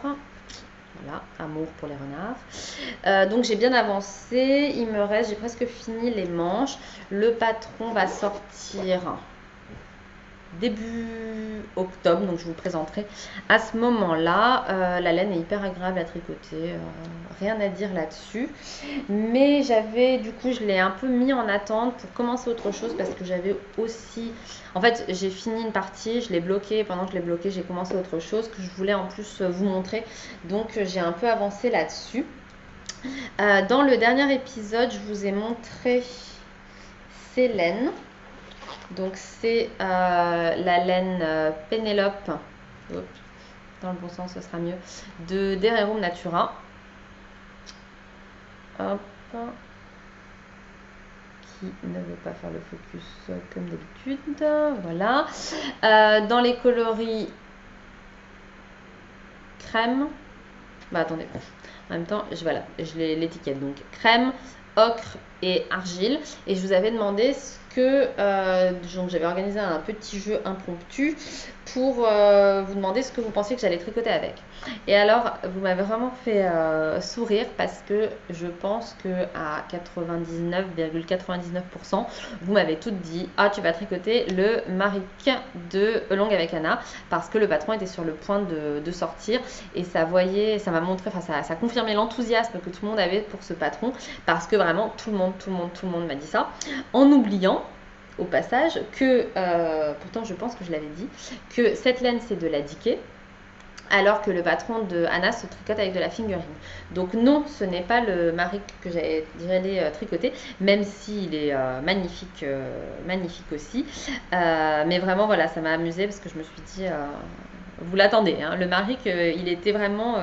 Voilà, amour pour les renards. Donc j'ai bien avancé, j'ai presque fini les manches. Le patron va sortir début octobre, donc je vous présenterai à ce moment-là. La laine est hyper agréable à tricoter, rien à dire là-dessus, mais du coup je l'ai un peu mis en attente pour commencer autre chose, parce que j'avais aussi, en fait j'ai fini une partie, je l'ai bloqué, pendant que je l'ai bloqué j'ai commencé autre chose que je voulais en plus vous montrer, donc j'ai un peu avancé là-dessus. Dans le dernier épisode je vous ai montré ces laines. Donc c'est la laine Pénélope, dans le bon sens ce sera mieux, de Dererum Natura. Hop. Qui ne veut pas faire le focus comme d'habitude. Voilà. Dans les coloris crème. Bah attendez. En même temps, voilà, je l'ai l'étiquette. Donc crème, ocre et argile. Et je vous avais demandé ce que donc j'avais organisé un petit jeu impromptu pour vous demander ce que vous pensiez que j'allais tricoter avec. Et alors vous m'avez vraiment fait sourire, parce que je pense que à 99,99% vous m'avez toutes dit: ah, tu vas tricoter le Maric de Longue avec Anna, parce que le patron était sur le point de sortir, et ça m'a montré, enfin ça confirmait l'enthousiasme que tout le monde avait pour ce patron, parce que vraiment tout le monde m'a dit ça, en oubliant au passage que, pourtant je pense que je l'avais dit, que cette laine c'est de la Dickey, alors que le patron de Anna se tricote avec de la fingering. Donc non, ce n'est pas le Maric que j'allais tricoter, même s'il est magnifique aussi. Mais vraiment voilà, ça m'a amusé, parce que je me suis dit... vous l'attendez, hein. Le Maric, il était vraiment...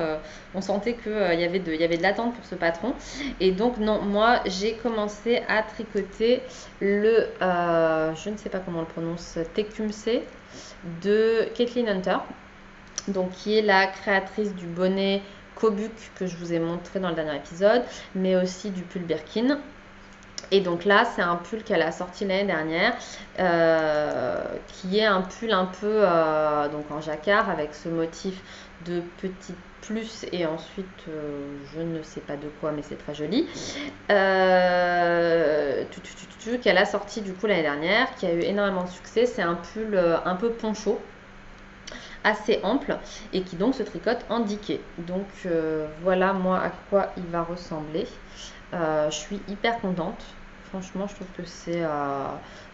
on sentait qu'il y avait de l'attente pour ce patron. Et donc, non, moi, j'ai commencé à tricoter le... je ne sais pas comment on le prononce, Tecumseh de Kathleen Hunter. Donc, qui est la créatrice du bonnet Kobuk que je vous ai montré dans le dernier épisode, mais aussi du pull Birkin. Et donc là, c'est un pull qu'elle a sorti l'année dernière, qui est un pull un peu donc en jacquard, avec ce motif de petites plus et ensuite je ne sais pas de quoi, mais c'est très joli. Qu'elle a sorti du coup l'année dernière, qui a eu énormément de succès. C'est un pull un peu poncho, assez ample et qui donc se tricote en diquet. Donc voilà moi à quoi il va ressembler. Je suis hyper contente. Franchement, je trouve que c'est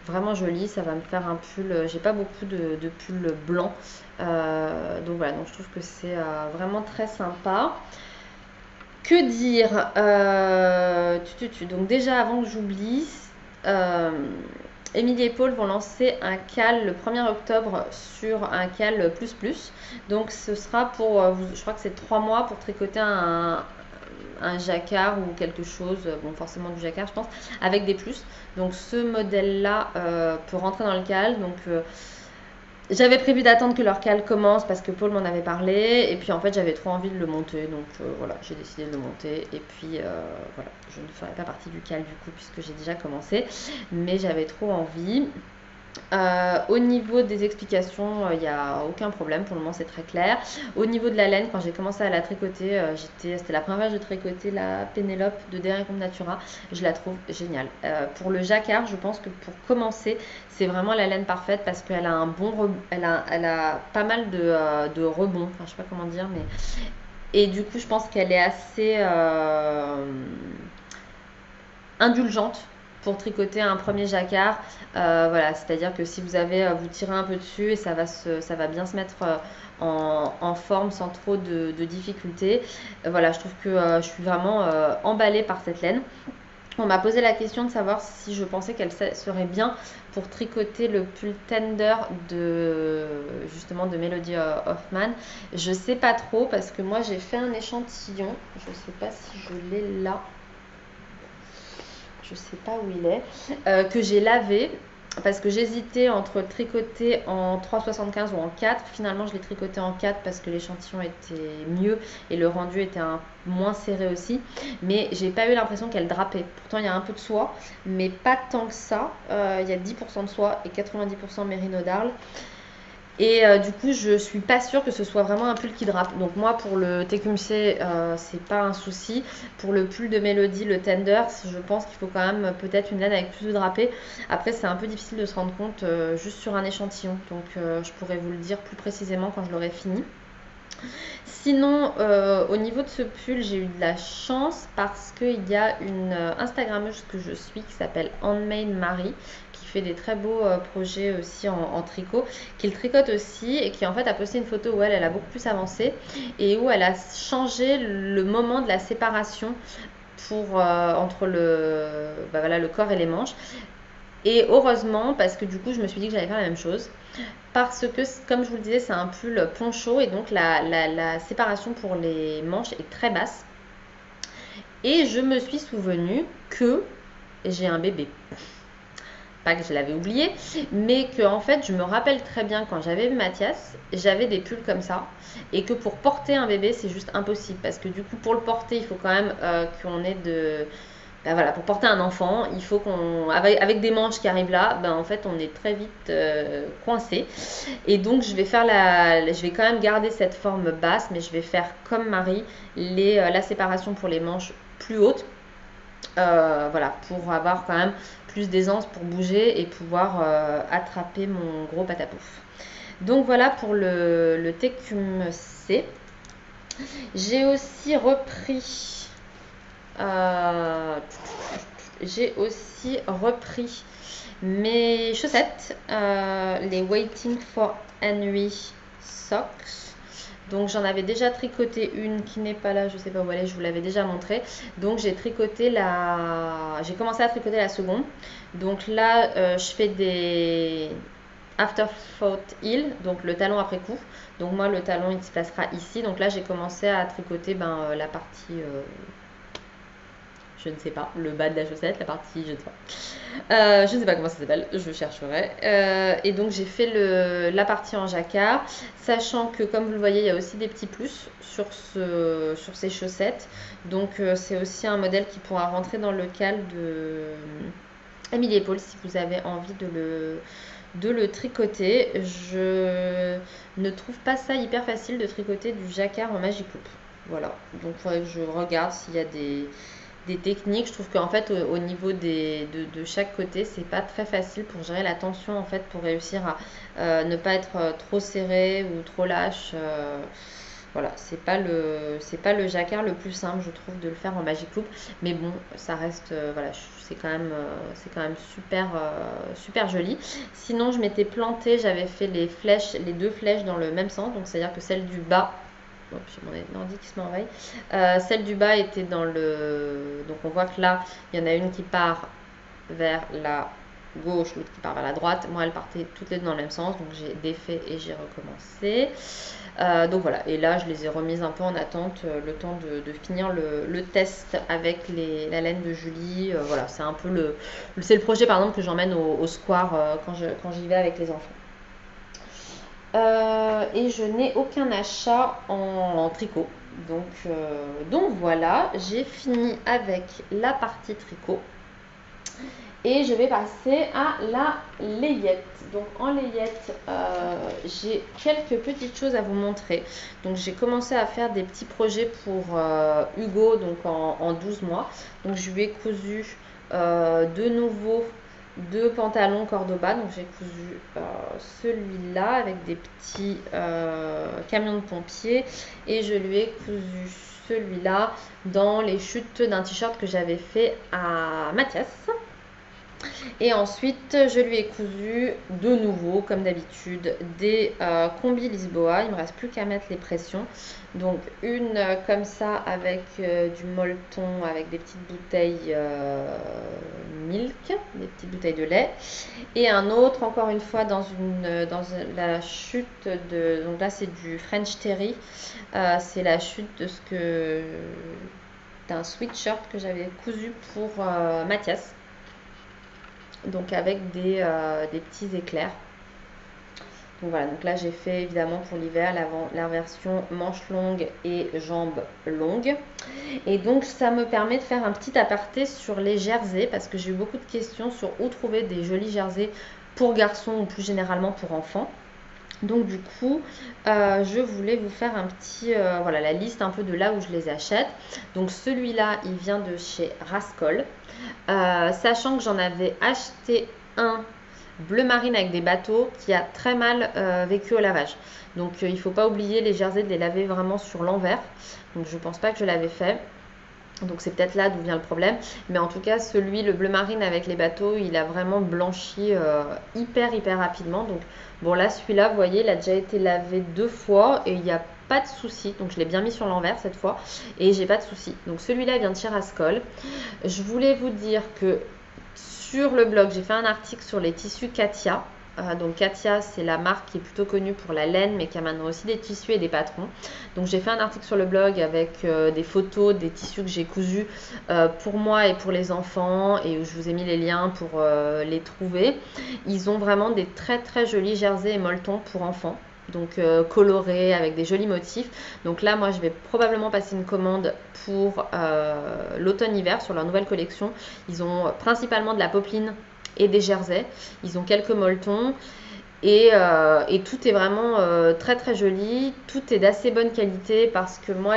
vraiment joli. Ça va me faire un pull. J'ai pas beaucoup de pulls blancs. Donc voilà, donc je trouve que c'est vraiment très sympa. Que dire Donc déjà, avant que j'oublie, Émilie et Paul vont lancer un cal le 1er octobre sur un cal plus plus. Donc ce sera pour, je crois que c'est 3 mois pour tricoter un jacquard ou quelque chose, bon forcément du jacquard je pense, avec des plus. Donc ce modèle là peut rentrer dans le cal. Donc j'avais prévu d'attendre que leur cal commence parce que Paul m'en avait parlé et puis en fait j'avais trop envie de le monter, donc voilà, j'ai décidé de le monter et puis voilà, je ne ferai pas partie du cal du coup puisque j'ai déjà commencé, mais j'avais trop envie. Au niveau des explications, il n'y a aucun problème, pour le moment c'est très clair. Au niveau de la laine, quand j'ai commencé à la tricoter, c'était la première fois que je tricotais la Pénélope de Derry Combe Natura, je la trouve géniale. Pour le jacquard, je pense que pour commencer, c'est vraiment la laine parfaite parce qu'elle a un bon elle a pas mal de rebonds, enfin je sais pas comment dire, mais et du coup je pense qu'elle est assez indulgente pour tricoter un premier jacquard. Voilà, c'est-à-dire que si vous avez, vous tirez un peu dessus et ça va bien se mettre en forme sans trop de difficultés. Voilà, je trouve que je suis vraiment emballée par cette laine. On m'a posé la question de savoir si je pensais qu'elle serait bien pour tricoter le pull tender justement de Melody Hoffman. Je sais pas trop parce que moi j'ai fait un échantillon. Je sais pas si je l'ai là. Je sais pas où il est, que j'ai lavé parce que j'hésitais entre tricoter en 3,75 ou en 4. Finalement, je l'ai tricoté en 4 parce que l'échantillon était mieux et le rendu était moins serré aussi. Mais j'ai pas eu l'impression qu'elle drapait. Pourtant, il y a un peu de soie, mais pas tant que ça. Il y a 10% de soie et 90% mérino d'Arles. Et du coup, je suis pas sûre que ce soit vraiment un pull qui drape. Donc moi, pour le TQMC, c'est pas un souci. Pour le pull de Mélodie, le Tender, je pense qu'il faut quand même peut-être une laine avec plus de drapé. Après, c'est un peu difficile de se rendre compte juste sur un échantillon. Donc je pourrais vous le dire plus précisément quand je l'aurai fini. Sinon, au niveau de ce pull, j'ai eu de la chance parce qu'il y a une Instagrammeuse que je suis qui s'appelle Handmade Marie, qui fait des très beaux projets aussi en tricot, qui le tricote aussi et qui en fait a posté une photo où elle a beaucoup plus avancé et où elle a changé le moment de la séparation entre le corps et les manches. Et heureusement, parce que du coup, je me suis dit que j'allais faire la même chose. Parce que, comme je vous le disais, c'est un pull poncho et donc la séparation pour les manches est très basse. Et je me suis souvenu que j'ai un bébé. Pas que je l'avais oublié, mais que en fait, je me rappelle très bien quand j'avais vu Mathias, j'avais des pulls comme ça. Et que pour porter un bébé, c'est juste impossible. Parce que du coup, pour le porter, il faut quand même qu'on ait de... Ben voilà, pour porter un enfant, il faut avec des manches qui arrivent là, ben en fait on est très vite coincé. Et donc je vais quand même garder cette forme basse, mais je vais faire comme Marie, la séparation pour les manches plus hautes. Voilà, pour avoir quand même plus d'aisance pour bouger et pouvoir attraper mon gros patapouf. Donc voilà pour le TQMC. J'ai aussi repris mes chaussettes, les Waiting for Henry Socks. Donc j'en avais déjà tricoté une qui n'est pas là, je sais pas où elle est, je vous l'avais déjà montré. Donc j'ai commencé à tricoter la seconde. Donc là je fais des Afterthought Heel, donc le talon après coup. Donc moi le talon il se placera ici. Donc là j'ai commencé à tricoter la partie je ne sais pas, le bas de la chaussette, la partie, je ne sais pas. Je ne sais pas comment ça s'appelle, je chercherai. Et donc j'ai fait la partie en jacquard, sachant que comme vous le voyez, il y a aussi des petits plus sur ces chaussettes. Donc c'est aussi un modèle qui pourra rentrer dans le cal de Émilie et Paul si vous avez envie de le tricoter. Je ne trouve pas ça hyper facile de tricoter du jacquard en Magic Loop. Voilà, donc il faudrait que je regarde s'il y a des techniques. Je trouve qu'en fait au niveau de chaque côté, c'est pas très facile pour gérer la tension en fait, pour réussir à ne pas être trop serré ou trop lâche. Voilà, c'est pas le jacquard le plus simple, je trouve, de le faire en Magic Loop, mais bon, ça reste, voilà, c'est quand même super, super joli. Sinon, je m'étais plantée, j'avais fait les flèches, les deux flèches dans le même sens, donc c'est-à-dire que celle du bas, hop, j'ai mon ordi qui se m'enraye, celle du bas était dans le, donc on voit que là, il y en a une qui part vers la gauche, l'autre qui part vers la droite. Moi, elles partaient toutes les deux dans le même sens, donc j'ai défait et j'ai recommencé. Donc voilà, et là je les ai remises un peu en attente, le temps de finir le test avec la laine de Julie. Voilà, c'est un peu c'est le projet par exemple que j'emmène au square quand j'y vais avec les enfants. Et je n'ai aucun achat en tricot. Donc voilà, j'ai fini avec la partie tricot. Et je vais passer à la layette. Donc en layette, j'ai quelques petites choses à vous montrer. Donc j'ai commencé à faire des petits projets pour Hugo, donc en 12 mois. Donc je lui ai cousu de nouveau deux pantalons Cordoba. Donc j'ai cousu celui-là avec des petits camions de pompiers. Et je lui ai cousu celui-là dans les chutes d'un t-shirt que j'avais fait à Mathias. Et ensuite, je lui ai cousu de nouveau, comme d'habitude, des combis Lisboa. Il me reste plus qu'à mettre les pressions. Donc une comme ça avec du molleton, avec des petites bouteilles milk, des petites bouteilles de lait. Et un autre, encore une fois, dans la chute de... Donc là, c'est du French Terry. C'est la chute d'un sweatshirt que j'avais cousu pour Mathias. Donc avec des petits éclairs. Donc voilà, donc là j'ai fait évidemment pour l'hiver la version manche longue et jambes longues. Et donc ça me permet de faire un petit aparté sur les jerseys, parce que j'ai eu beaucoup de questions sur où trouver des jolis jerseys pour garçons ou plus généralement pour enfants. Donc du coup, je voulais vous faire voilà, la liste un peu de là où je les achète. Donc celui-là, il vient de chez Rascol. Sachant que j'en avais acheté un bleu marine avec des bateaux qui a très mal vécu au lavage. Donc il ne faut pas oublier les jerseys de les laver vraiment sur l'envers. Donc je ne pense pas que je l'avais fait. Donc c'est peut-être là d'où vient le problème. Mais en tout cas, le bleu marine avec les bateaux, il a vraiment blanchi hyper rapidement. Donc bon, là celui-là, vous voyez, il a déjà été lavé 2 fois et il n'y a pas de souci. Donc je l'ai bien mis sur l'envers cette fois et j'ai pas de souci. Donc celui-là vient de chez Rascol. Je voulais vous dire que sur le blog, j'ai fait un article sur les tissus Katia. Donc Katia, c'est la marque qui est plutôt connue pour la laine, mais qui a maintenant aussi des tissus et des patrons. Donc j'ai fait un article sur le blog avec des photos des tissus que j'ai cousus pour moi et pour les enfants, et où je vous ai mis les liens pour les trouver. Ils ont vraiment des très jolis jerseys et molletons pour enfants. Donc colorés avec des jolis motifs. Donc là, moi, je vais probablement passer une commande pour l'automne-hiver sur leur nouvelle collection. Ils ont principalement de la popeline et des jerseys. Ils ont quelques molletons et tout est vraiment très joli. Tout est d'assez bonne qualité, parce que moi,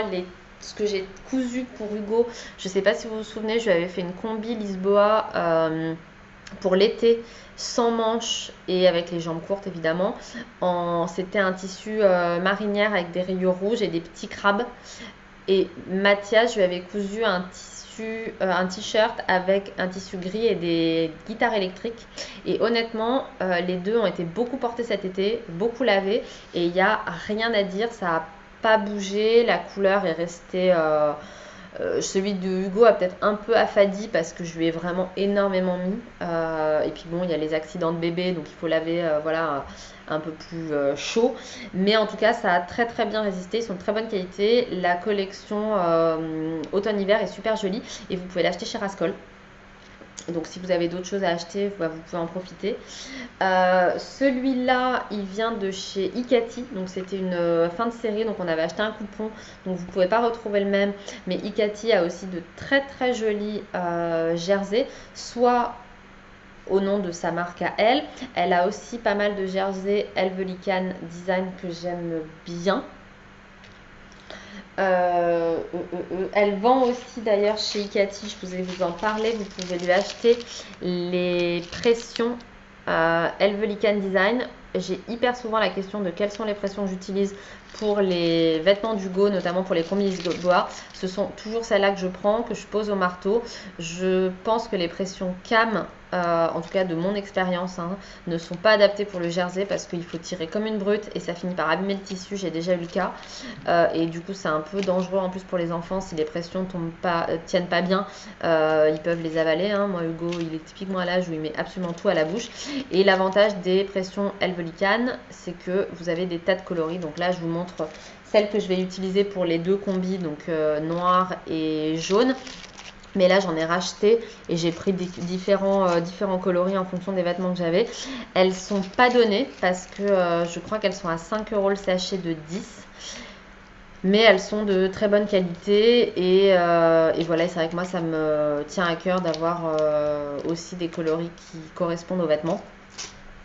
ce que j'ai cousu pour Hugo, je ne sais pas si vous vous souvenez, je lui avais fait une combi Lisboa pour l'été, sans manches et avec les jambes courtes évidemment. C'était un tissu marinière avec des rayures rouges et des petits crabes. Et Mathias, je lui avais cousu un t-shirt avec un tissu gris et des guitares électriques. Et honnêtement, les deux ont été beaucoup portés cet été, beaucoup lavés, et il n'y a rien à dire, ça n'a pas bougé, la couleur est restée... celui de Hugo a peut-être un peu affadi parce que je lui ai vraiment énormément mis. Et puis bon, il y a les accidents de bébé, donc il faut laver voilà, un peu plus chaud. Mais en tout cas, ça a très bien résisté. Ils sont de très bonne qualité. La collection automne-hiver est super jolie et vous pouvez l'acheter chez Rascol. Donc si vous avez d'autres choses à acheter, vous pouvez en profiter. Celui-là, il vient de chez Ikati. Donc c'était une fin de série. Donc on avait acheté un coupon. Donc vous ne pouvez pas retrouver le même. Mais Ikati a aussi de très jolis jerseys. Soit au nom de sa marque à elle. Elle a aussi pas mal de jerseys Helvelican Design que j'aime bien. Elle vend aussi d'ailleurs chez Icati, je vous ai vous en parler, vous pouvez lui acheter les pressions Helvelican Design. J'ai hyper souvent la question de quelles sont les pressions que j'utilise pour les vêtements d'Hugo, notamment pour les combis Bois. Ce sont toujours celles-là que je prends, que je pose au marteau. Je pense que les pressions CAM, en tout cas de mon expérience, hein, ne sont pas adaptées pour le jersey parce qu'il faut tirer comme une brute et ça finit par abîmer le tissu. J'ai déjà eu le cas et du coup c'est un peu dangereux en plus pour les enfants si les pressions tiennent pas bien. Ils peuvent les avaler, hein. Moi Hugo il est typiquement à l'âge où il met absolument tout à la bouche. Et l'avantage des pressions Helvelican, c'est que vous avez des tas de coloris. Donc là je vous montre celle que je vais utiliser pour les deux combis, donc noir et jaune. Mais là j'en ai racheté et j'ai pris différents coloris en fonction des vêtements que j'avais. Elles sont pas données parce que je crois qu'elles sont à 5 € le sachet de 10. Mais elles sont de très bonne qualité et voilà, c'est vrai que moi ça me tient à cœur d'avoir aussi des coloris qui correspondent aux vêtements.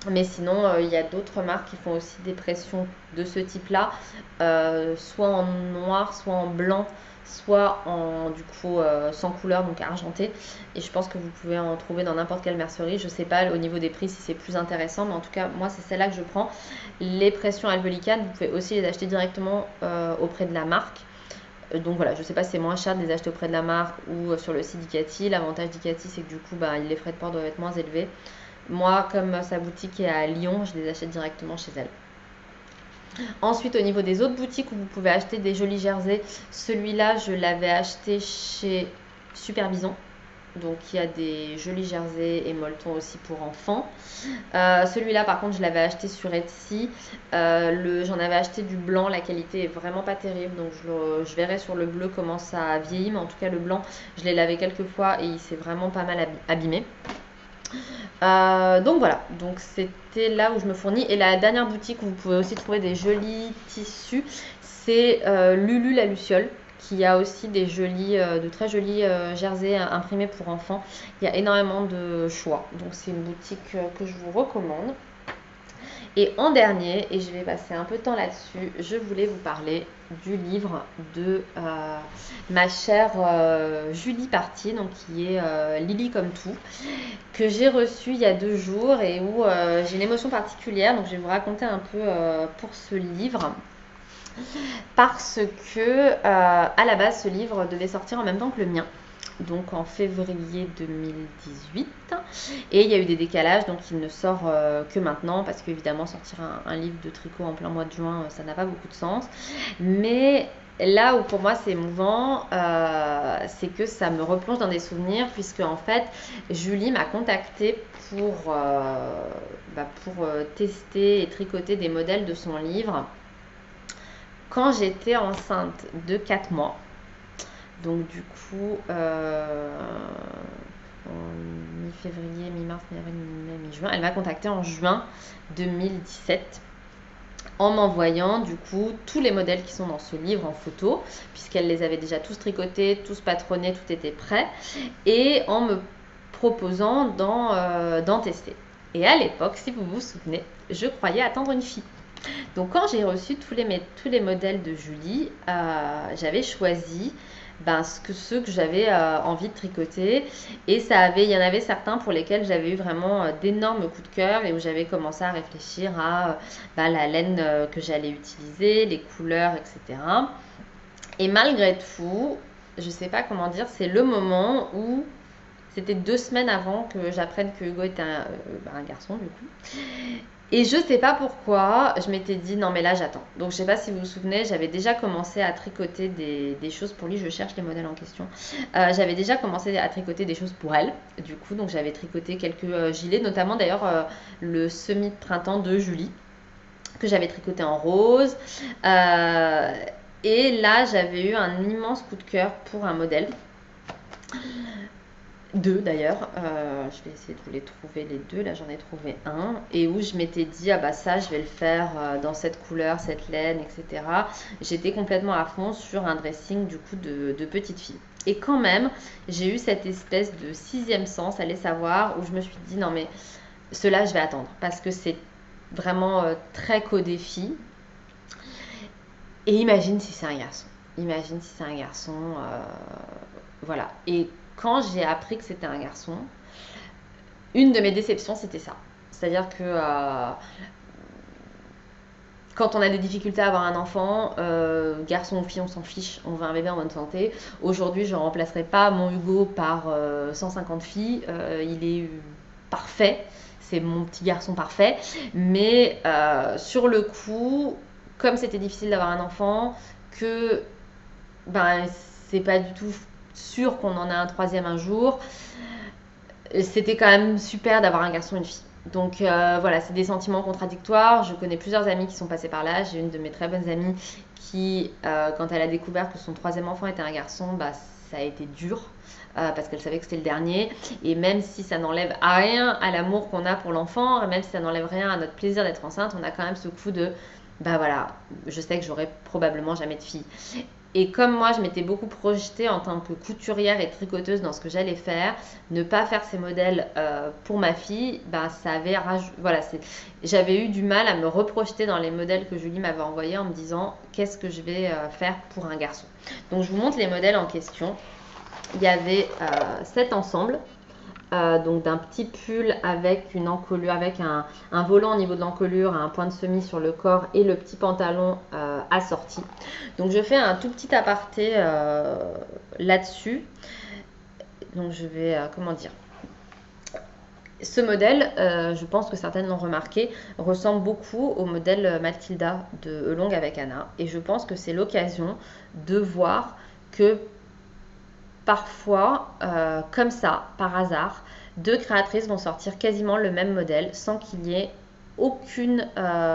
Mais sinon, il y a d'autres marques qui font aussi des pressions de ce type-là, soit en noir, soit en blanc, soit en du coup sans couleur, donc argenté. Et je pense que vous pouvez en trouver dans n'importe quelle mercerie. Je ne sais pas au niveau des prix si c'est plus intéressant, mais en tout cas, moi c'est celle-là que je prends. Les pressions Helvelican, vous pouvez aussi les acheter directement auprès de la marque. Donc voilà, je ne sais pas si c'est moins cher de les acheter auprès de la marque ou sur le site d'Icati. L'avantage d'Icati, c'est que du coup, les frais de port doivent être moins élevés. Moi, comme sa boutique est à Lyon, je les achète directement chez elle. Ensuite, au niveau des autres boutiques où vous pouvez acheter des jolis jerseys, celui-là, je l'avais acheté chez Super Bison. Donc, il y a des jolis jerseys et molletons aussi pour enfants. Celui-là, par contre, je l'avais acheté sur Etsy. J'en avais acheté du blanc. La qualité est vraiment pas terrible. Donc, je verrai sur le bleu comment ça vieillit. Mais en tout cas, le blanc, je l'ai lavé quelques fois et il s'est vraiment pas mal abîmé. Donc voilà, donc c'était là où je me fournis. Et la dernière boutique où vous pouvez aussi trouver des jolis tissus, c'est Lulu la Luciole, qui a aussi de très jolis jerseys imprimés pour enfants. Il y a énormément de choix, donc c'est une boutique que je vous recommande. Et en dernier, et je vais passer un peu de temps là-dessus, je voulais vous parler du livre de ma chère Julie Parti, donc qui est Lily comme tout, que j'ai reçu il y a 2 jours et où j'ai une émotion particulière. Donc je vais vous raconter un peu pour ce livre. Parce que à la base, ce livre devait sortir en même temps que le mien. Donc en février 2018, et il y a eu des décalages, donc il ne sort que maintenant parce qu'évidemment sortir un livre de tricot en plein mois de juin, ça n'a pas beaucoup de sens. Mais là où pour moi c'est émouvant, c'est que ça me replonge dans des souvenirs, puisque en fait Julie m'a contactée pour tester et tricoter des modèles de son livre quand j'étais enceinte de 4 mois. Donc du coup, mi-février, mi-mars, mi-avril, mi-mai, mi-juin, elle m'a contactée en juin 2017 en m'envoyant du coup tous les modèles qui sont dans ce livre en photo, puisqu'elle les avait déjà tous tricotés, tous patronnés, tout était prêt, et en me proposant d'en tester. Et à l'époque, si vous vous souvenez, je croyais attendre une fille. Donc quand j'ai reçu tous les modèles de Julie, j'avais choisi ceux que j'avais envie de tricoter, et il y en avait certains pour lesquels j'avais eu vraiment d'énormes coups de cœur et où j'avais commencé à réfléchir à la laine que j'allais utiliser, les couleurs, etc. Et malgré tout, je sais pas comment dire, c'est le moment où c'était 2 semaines avant que j'apprenne que Hugo était un garçon du coup. Et je sais pas pourquoi, je m'étais dit non mais là j'attends. Donc je sais pas si vous vous souvenez, j'avais déjà commencé à tricoter des choses pour lui, je cherche les modèles en question. J'avais déjà commencé à tricoter des choses pour elle, du coup, donc j'avais tricoté quelques gilets, notamment d'ailleurs le semi de printemps de Julie, que j'avais tricoté en rose. Et là j'avais eu un immense coup de cœur pour un modèle. deux d'ailleurs. Je vais essayer de vous les trouver les deux. Là, j'en ai trouvé un. Et où je m'étais dit, ah bah ça, je vais le faire dans cette couleur, cette laine, etc. J'étais complètement à fond sur un dressing du coup de petite fille. Et quand même, j'ai eu cette espèce de sixième sens, allez savoir, où je me suis dit, non mais cela, je vais attendre. Parce que c'est vraiment très codé fille. Et imagine si c'est un garçon. Imagine si c'est un garçon. Voilà. Et quand j'ai appris que c'était un garçon, une de mes déceptions, c'était ça. C'est-à-dire que quand on a des difficultés à avoir un enfant, garçon ou fille, on s'en fiche, on veut un bébé en bonne santé. Aujourd'hui, je ne remplacerai pas mon Hugo par 150 filles. Il est parfait, c'est mon petit garçon parfait. Mais sur le coup, comme c'était difficile d'avoir un enfant, que ben, c'est pas du tout sûr qu'on en a un troisième un jour, c'était quand même super d'avoir un garçon et une fille. Donc voilà, c'est des sentiments contradictoires. Je connais plusieurs amis qui sont passés par là. J'ai une de mes très bonnes amies qui, quand elle a découvert que son troisième enfant était un garçon, bah, ça a été dur. Parce qu'elle savait que c'était le dernier. Et même si ça n'enlève rien à l'amour qu'on a pour l'enfant, même si ça n'enlève rien à notre plaisir d'être enceinte, on a quand même ce coup de bah voilà, je sais que j'aurai probablement jamais de fille. Et comme moi, je m'étais beaucoup projetée en tant que couturière et tricoteuse dans ce que j'allais faire, ne pas faire ces modèles pour ma fille, bah, ça avait voilà, j'avais eu du mal à me reprojeter dans les modèles que Julie m'avait envoyés en me disant qu'est-ce que je vais faire pour un garçon. Donc je vous montre les modèles en question. Il y avait 7 ensembles. Donc d'un petit pull avec une encolure, avec un volant au niveau de l'encolure, un point de semis sur le corps et le petit pantalon assorti. Donc je fais un tout petit aparté là-dessus. Donc je vais, comment dire, ce modèle, je pense que certaines l'ont remarqué, ressemble beaucoup au modèle Mathilda de Elong avec Anna. Et je pense que c'est l'occasion de voir que parfois, comme ça, par hasard, deux créatrices vont sortir quasiment le même modèle sans qu'il y ait aucune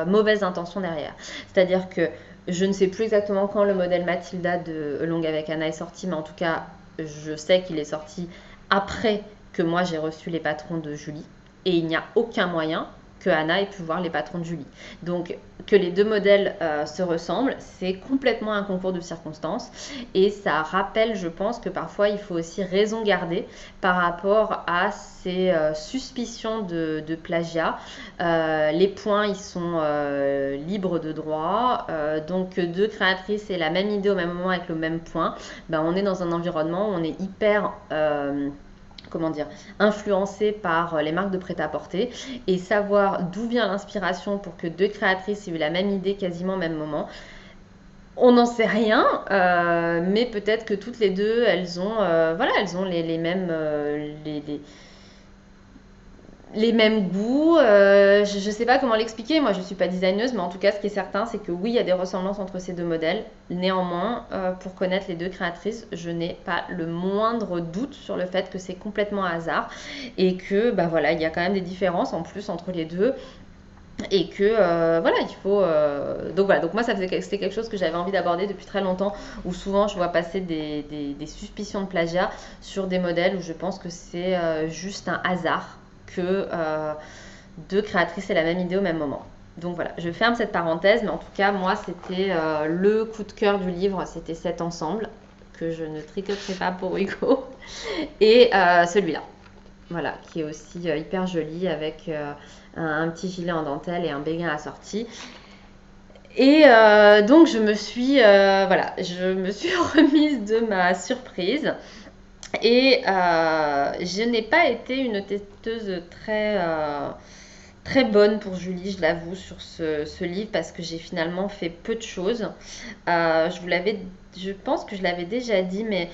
mauvaise intention derrière. C'est-à-dire que je ne sais plus exactement quand le modèle Mathilda de Elong avec Anna est sorti, mais en tout cas, je sais qu'il est sorti après que moi j'ai reçu les patrons de Julie. Et il n'y a aucun moyen que Anna ait pu voir les patrons de Julie. Donc que les deux modèles se ressemblent, c'est complètement un concours de circonstances et ça rappelle, je pense, que parfois il faut aussi raison garder par rapport à ces suspicions de plagiat. Les points, ils sont libres de droit, donc deux créatrices aient la même idée au même moment avec le même point, ben, on est dans un environnement où on est hyper comment dire, influencé par les marques de prêt-à-porter et savoir d'où vient l'inspiration pour que deux créatrices aient eu la même idée quasiment au même moment. On n'en sait rien, mais peut-être que toutes les deux, elles ont, voilà, elles ont les mêmes, les mêmes goûts. Je ne sais pas comment l'expliquer, moi je ne suis pas designeuse, mais en tout cas ce qui est certain c'est que oui, il y a des ressemblances entre ces deux modèles. Néanmoins, pour connaître les deux créatrices, je n'ai pas le moindre doute sur le fait que c'est complètement hasard et que bah voilà, il y a quand même des différences en plus entre les deux. Et que voilà, il faut donc voilà, donc moi c'était quelque chose que j'avais envie d'aborder depuis très longtemps, où souvent je vois passer des suspicions de plagiat sur des modèles où je pense que c'est juste un hasard que deux créatrices aient la même idée au même moment. Donc voilà, je ferme cette parenthèse, mais en tout cas moi c'était le coup de cœur du livre, c'était cet ensemble que je ne tricoterai pas pour Hugo et celui-là, voilà, qui est aussi hyper joli avec un petit gilet en dentelle et un béguin assorti. Et donc je me suis voilà, je me suis remise de ma surprise et je n'ai pas été une testeuse très bonne pour Julie, je l'avoue, sur ce livre parce que j'ai finalement fait peu de choses. Je pense que je l'avais déjà dit, mais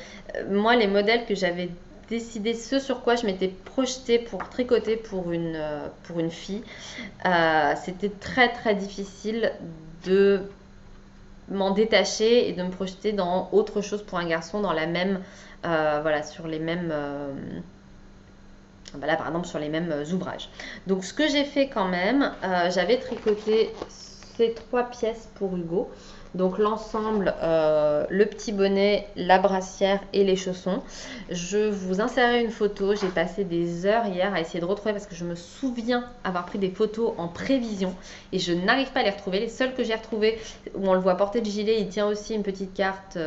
moi les modèles que j'avais décidé, ce sur quoi je m'étais projetée pour tricoter pour une fille, c'était très très difficile de m'en détacher et de me projeter dans autre chose pour un garçon dans la même voilà, sur les mêmes là par exemple sur les mêmes ouvrages. Donc ce que j'ai fait quand même, j'avais tricoté ces 3 pièces pour Hugo. Donc l'ensemble, le petit bonnet, la brassière et les chaussons. Je vous insérerai une photo. J'ai passé des heures hier à essayer de retrouver parce que je me souviens avoir pris des photos en prévision et je n'arrive pas à les retrouver. Les seules que j'ai retrouvées où on le voit porter le gilet, il tient aussi une petite carte.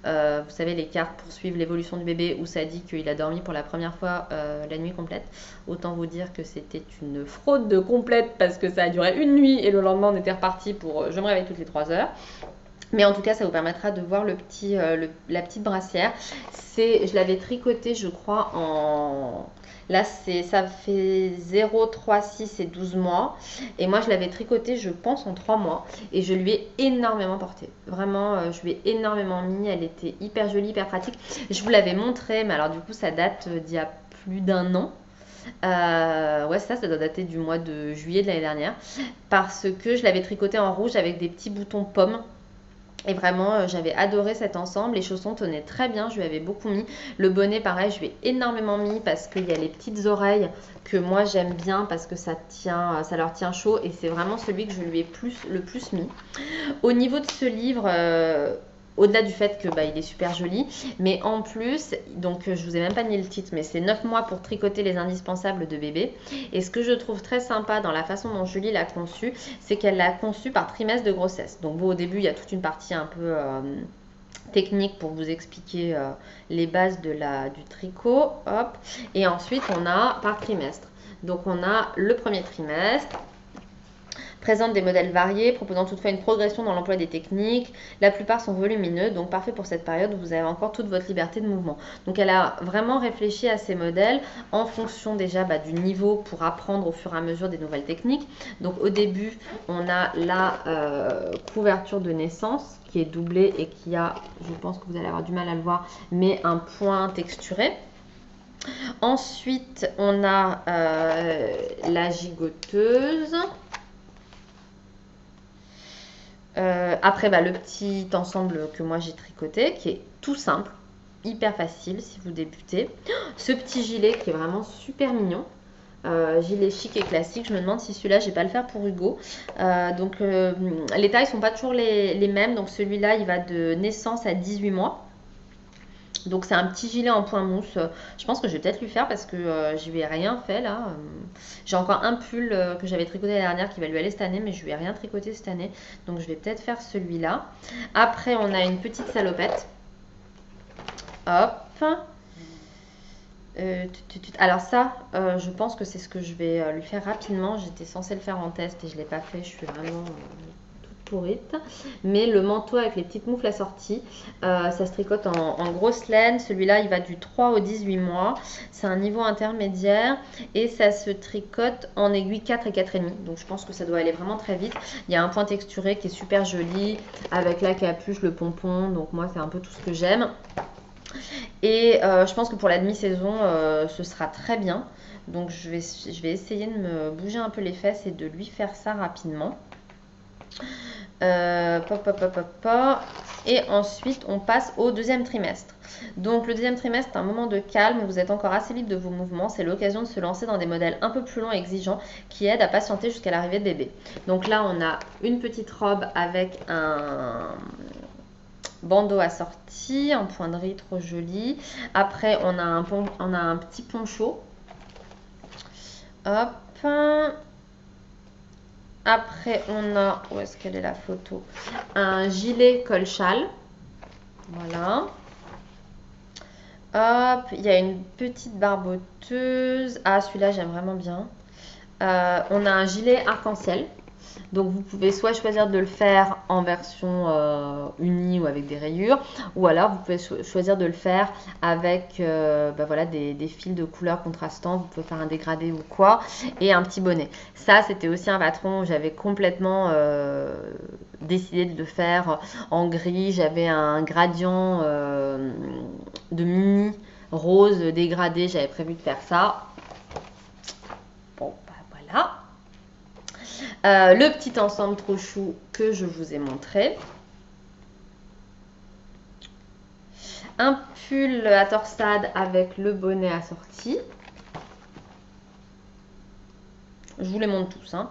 Vous savez, les cartes pour suivre l'évolution du bébé où ça dit qu'il a dormi pour la première fois la nuit complète. Autant vous dire que c'était une fraude de complète parce que ça a duré une nuit et le lendemain on était reparti pour je me réveille toutes les 3 heures. Mais en tout cas, ça vous permettra de voir la petite brassière. Je l'avais tricoté, je crois, Là, ça fait 0, 3, 6 et 12 mois. Et moi, je l'avais tricoté, je pense, en 3 mois. Et je lui ai énormément porté. Vraiment, je lui ai énormément mis. Elle était hyper jolie, hyper pratique. Je vous l'avais montré, mais alors du coup, ça date d'il y a plus d'un an. Ouais, ça doit dater du mois de juillet de l'année dernière. Parce que je l'avais tricoté en rouge avec des petits boutons pommes. Et vraiment, j'avais adoré cet ensemble. Les chaussons tenaient très bien, je lui avais beaucoup mis. Le bonnet, pareil, je lui ai énormément mis parce qu'il y a les petites oreilles que moi j'aime bien parce que ça leur tient chaud. Et c'est vraiment celui que je lui ai le plus mis. Au niveau de ce livre, au-delà du fait que il est super joli, mais en plus, donc je vous ai même pas mis le titre, mais c'est 9 mois pour tricoter les indispensables de bébé. Et ce que je trouve très sympa dans la façon dont Julie l'a conçu, c'est qu'elle l'a conçu par trimestre de grossesse. Donc bon, au début, il y a toute une partie un peu technique pour vous expliquer les bases du tricot, hop. Et ensuite, on a par trimestre. Donc on a le premier trimestre. Présente des modèles variés, proposant toutefois une progression dans l'emploi des techniques. La plupart sont volumineux, donc parfait pour cette période où vous avez encore toute votre liberté de mouvement. Donc elle a vraiment réfléchi à ces modèles en fonction déjà du niveau pour apprendre au fur et à mesure des nouvelles techniques. Donc au début, on a la couverture de naissance qui est doublée et qui a, je pense que vous allez avoir du mal à le voir, mais un point texturé. Ensuite, on a la gigoteuse. Après, le petit ensemble que moi j'ai tricoté, qui est tout simple, hyper facile si vous débutez. Ce petit gilet qui est vraiment super mignon. Gilet chic et classique. Je me demande si celui-là, je vais pas le faire pour Hugo. Donc, les tailles sont pas toujours les mêmes. Donc, celui-là, il va de naissance à 18 mois. Donc c'est un petit gilet en point mousse. Je pense que je vais peut-être lui faire parce que je lui ai rien fait là. J'ai encore un pull que j'avais tricoté l'année dernière qui va lui aller cette année, mais je lui ai rien tricoté cette année. Donc je vais peut-être faire celui-là. Après on a une petite salopette. Hop. Alors ça, je pense que c'est ce que je vais lui faire rapidement. J'étais censée le faire en test et je ne l'ai pas fait. Je suis vraiment pourrite. Mais le manteau avec les petites moufles assorties, ça se tricote en grosse laine. Celui-là, il va du 3 au 18 mois. C'est un niveau intermédiaire et ça se tricote en aiguille 4 et 4,5. Donc je pense que ça doit aller vraiment très vite. Il y a un point texturé qui est super joli avec la capuche, le pompon. Donc moi, c'est un peu tout ce que j'aime. Et je pense que pour la demi-saison, ce sera très bien. Donc je vais essayer de me bouger un peu les fesses et de lui faire ça rapidement. Et ensuite on passe au deuxième trimestre. Donc le deuxième trimestre, c'est un moment de calme, vous êtes encore assez libre de vos mouvements, c'est l'occasion de se lancer dans des modèles un peu plus longs et exigeants qui aident à patienter jusqu'à l'arrivée de bébé. Donc là on a une petite robe avec un bandeau assorti, en pointerie trop joli. Après on a un petit poncho. Hop. Après, on a, où est-ce qu'elle est la photo? Un gilet col-châle. Voilà. Hop, il y a une petite barboteuse. Ah, celui-là, j'aime vraiment bien. On a un gilet arc-en-ciel. Donc vous pouvez soit choisir de le faire en version unie ou avec des rayures, ou alors vous pouvez choisir de le faire avec voilà, des fils de couleurs contrastants. Vous pouvez faire un dégradé ou quoi, et un petit bonnet. Ça, c'était aussi un patron où j'avais complètement décidé de le faire en gris. J'avais un gradient de mini rose dégradé. J'avais prévu de faire ça. Bon, voilà. Le petit ensemble trop chou que je vous ai montré. Un pull à torsade avec le bonnet assorti. Je vous les montre tous. Hein.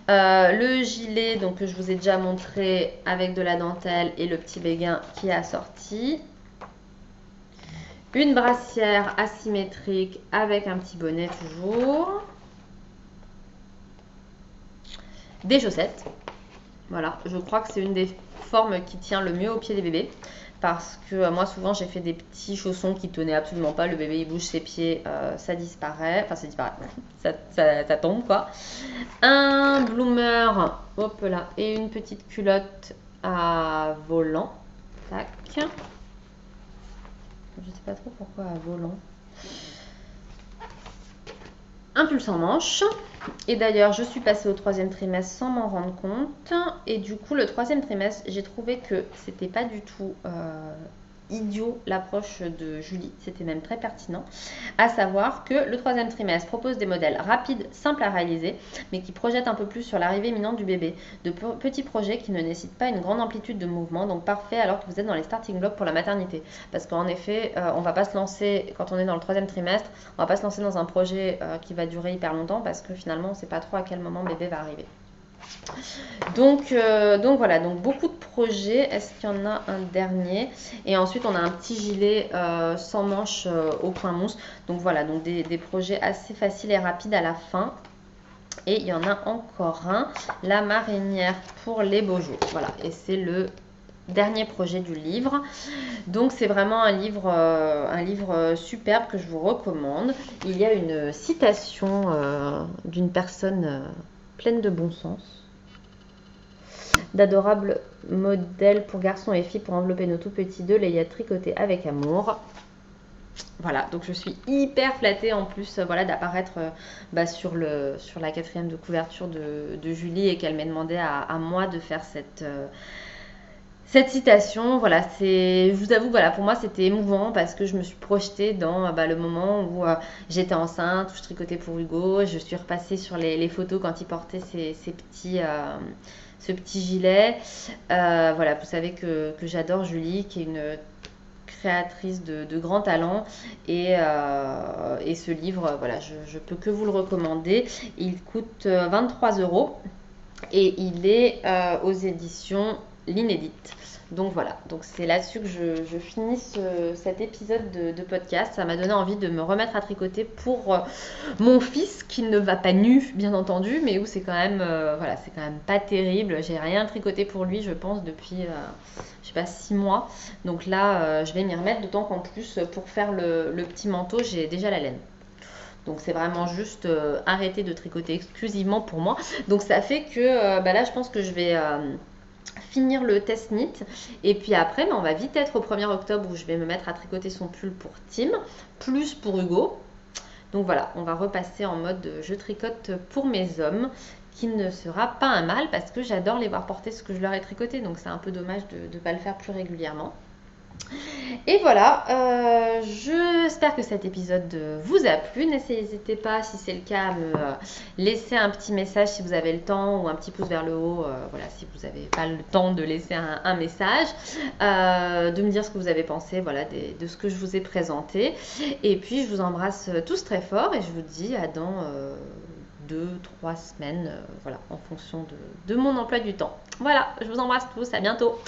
Le gilet, donc que je vous ai déjà montré avec de la dentelle et le petit béguin qui est assorti. Une brassière asymétrique avec un petit bonnet toujours. Des chaussettes. Voilà, je crois que c'est une des formes qui tient le mieux au pied des bébés. Parce que moi, souvent, j'ai fait des petits chaussons qui tenaient absolument pas. Le bébé, il bouge ses pieds, ça disparaît. Enfin, ça disparaît. Ça tombe, quoi. Un bloomer, hop là. Et une petite culotte à volant. Tac. Je sais pas trop pourquoi à volant. Un pull sans manche. Et d'ailleurs, je suis passée au 3e trimestre sans m'en rendre compte. Et du coup, le 3e trimestre, j'ai trouvé que c'était pas du tout idiot l'approche de Julie. C'était même très pertinent. À savoir que le 3e trimestre propose des modèles rapides, simples à réaliser, mais qui projettent un peu plus sur l'arrivée imminente du bébé. De petits projets qui ne nécessitent pas une grande amplitude de mouvement, donc parfait alors que vous êtes dans les starting blocks pour la maternité. Parce qu'en effet, on va pas se lancer, quand on est dans le 3e trimestre, on va pas se lancer dans un projet qui va durer hyper longtemps parce que finalement, on ne sait pas trop à quel moment bébé va arriver. Donc voilà, donc beaucoup de projets. Est-ce qu'il y en a un dernier? Et ensuite, on a un petit gilet sans manches au point mousse. Donc voilà, donc des projets assez faciles et rapides à la fin. Et il y en a encore un, la marinière pour les beaux jours. Voilà, et c'est le dernier projet du livre. Donc c'est vraiment un livre superbe que je vous recommande. Il y a une citation d'une personne pleine de bon sens. D'adorables modèles pour garçons et filles pour envelopper nos tout petits deux, Leia tricoté avec amour. Voilà, donc je suis hyper flattée en plus voilà, d'apparaître sur la 4e de couverture de Julie et qu'elle m'ait demandé à moi de faire cette citation. Voilà, je vous avoue, voilà, pour moi c'était émouvant parce que je me suis projetée dans le moment où j'étais enceinte, où je tricotais pour Hugo. Je suis repassée sur les photos quand il portait ce petit gilet. Voilà, vous savez que j'adore Julie, qui est une créatrice de grands talents et ce livre, voilà, je peux que vous le recommander. Il coûte 23 € et il est aux éditions L'Inédite. Donc voilà, donc c'est là-dessus que je finis cet épisode de podcast. Ça m'a donné envie de me remettre à tricoter pour mon fils qui ne va pas nu, bien entendu, mais où c'est quand même, c'est quand même pas terrible. J'ai rien tricoté pour lui, je pense, depuis, je sais pas, 6 mois. Donc là, je vais m'y remettre, d'autant qu'en plus, pour faire le petit manteau, j'ai déjà la laine. Donc c'est vraiment juste arrêter de tricoter exclusivement pour moi. Donc ça fait que là, je pense que je vais finir le test knit et puis après on va vite être au 1er octobre où je vais me mettre à tricoter son pull pour Tim plus pour Hugo. Donc voilà, on va repasser en mode je tricote pour mes hommes, qui ne sera pas un mal parce que j'adore les voir porter ce que je leur ai tricoté, donc c'est un peu dommage de ne pas le faire plus régulièrement. Et voilà, j'espère que cet épisode vous a plu. N'hésitez pas, si c'est le cas, à me laisser un petit message si vous avez le temps ou un petit pouce vers le haut, voilà, si vous n'avez pas le temps de laisser un message, de me dire ce que vous avez pensé, voilà, de ce que je vous ai présenté. Et puis, je vous embrasse tous très fort et je vous dis à dans 2-3 semaines, voilà, en fonction de mon emploi du temps. Voilà, je vous embrasse tous, à bientôt.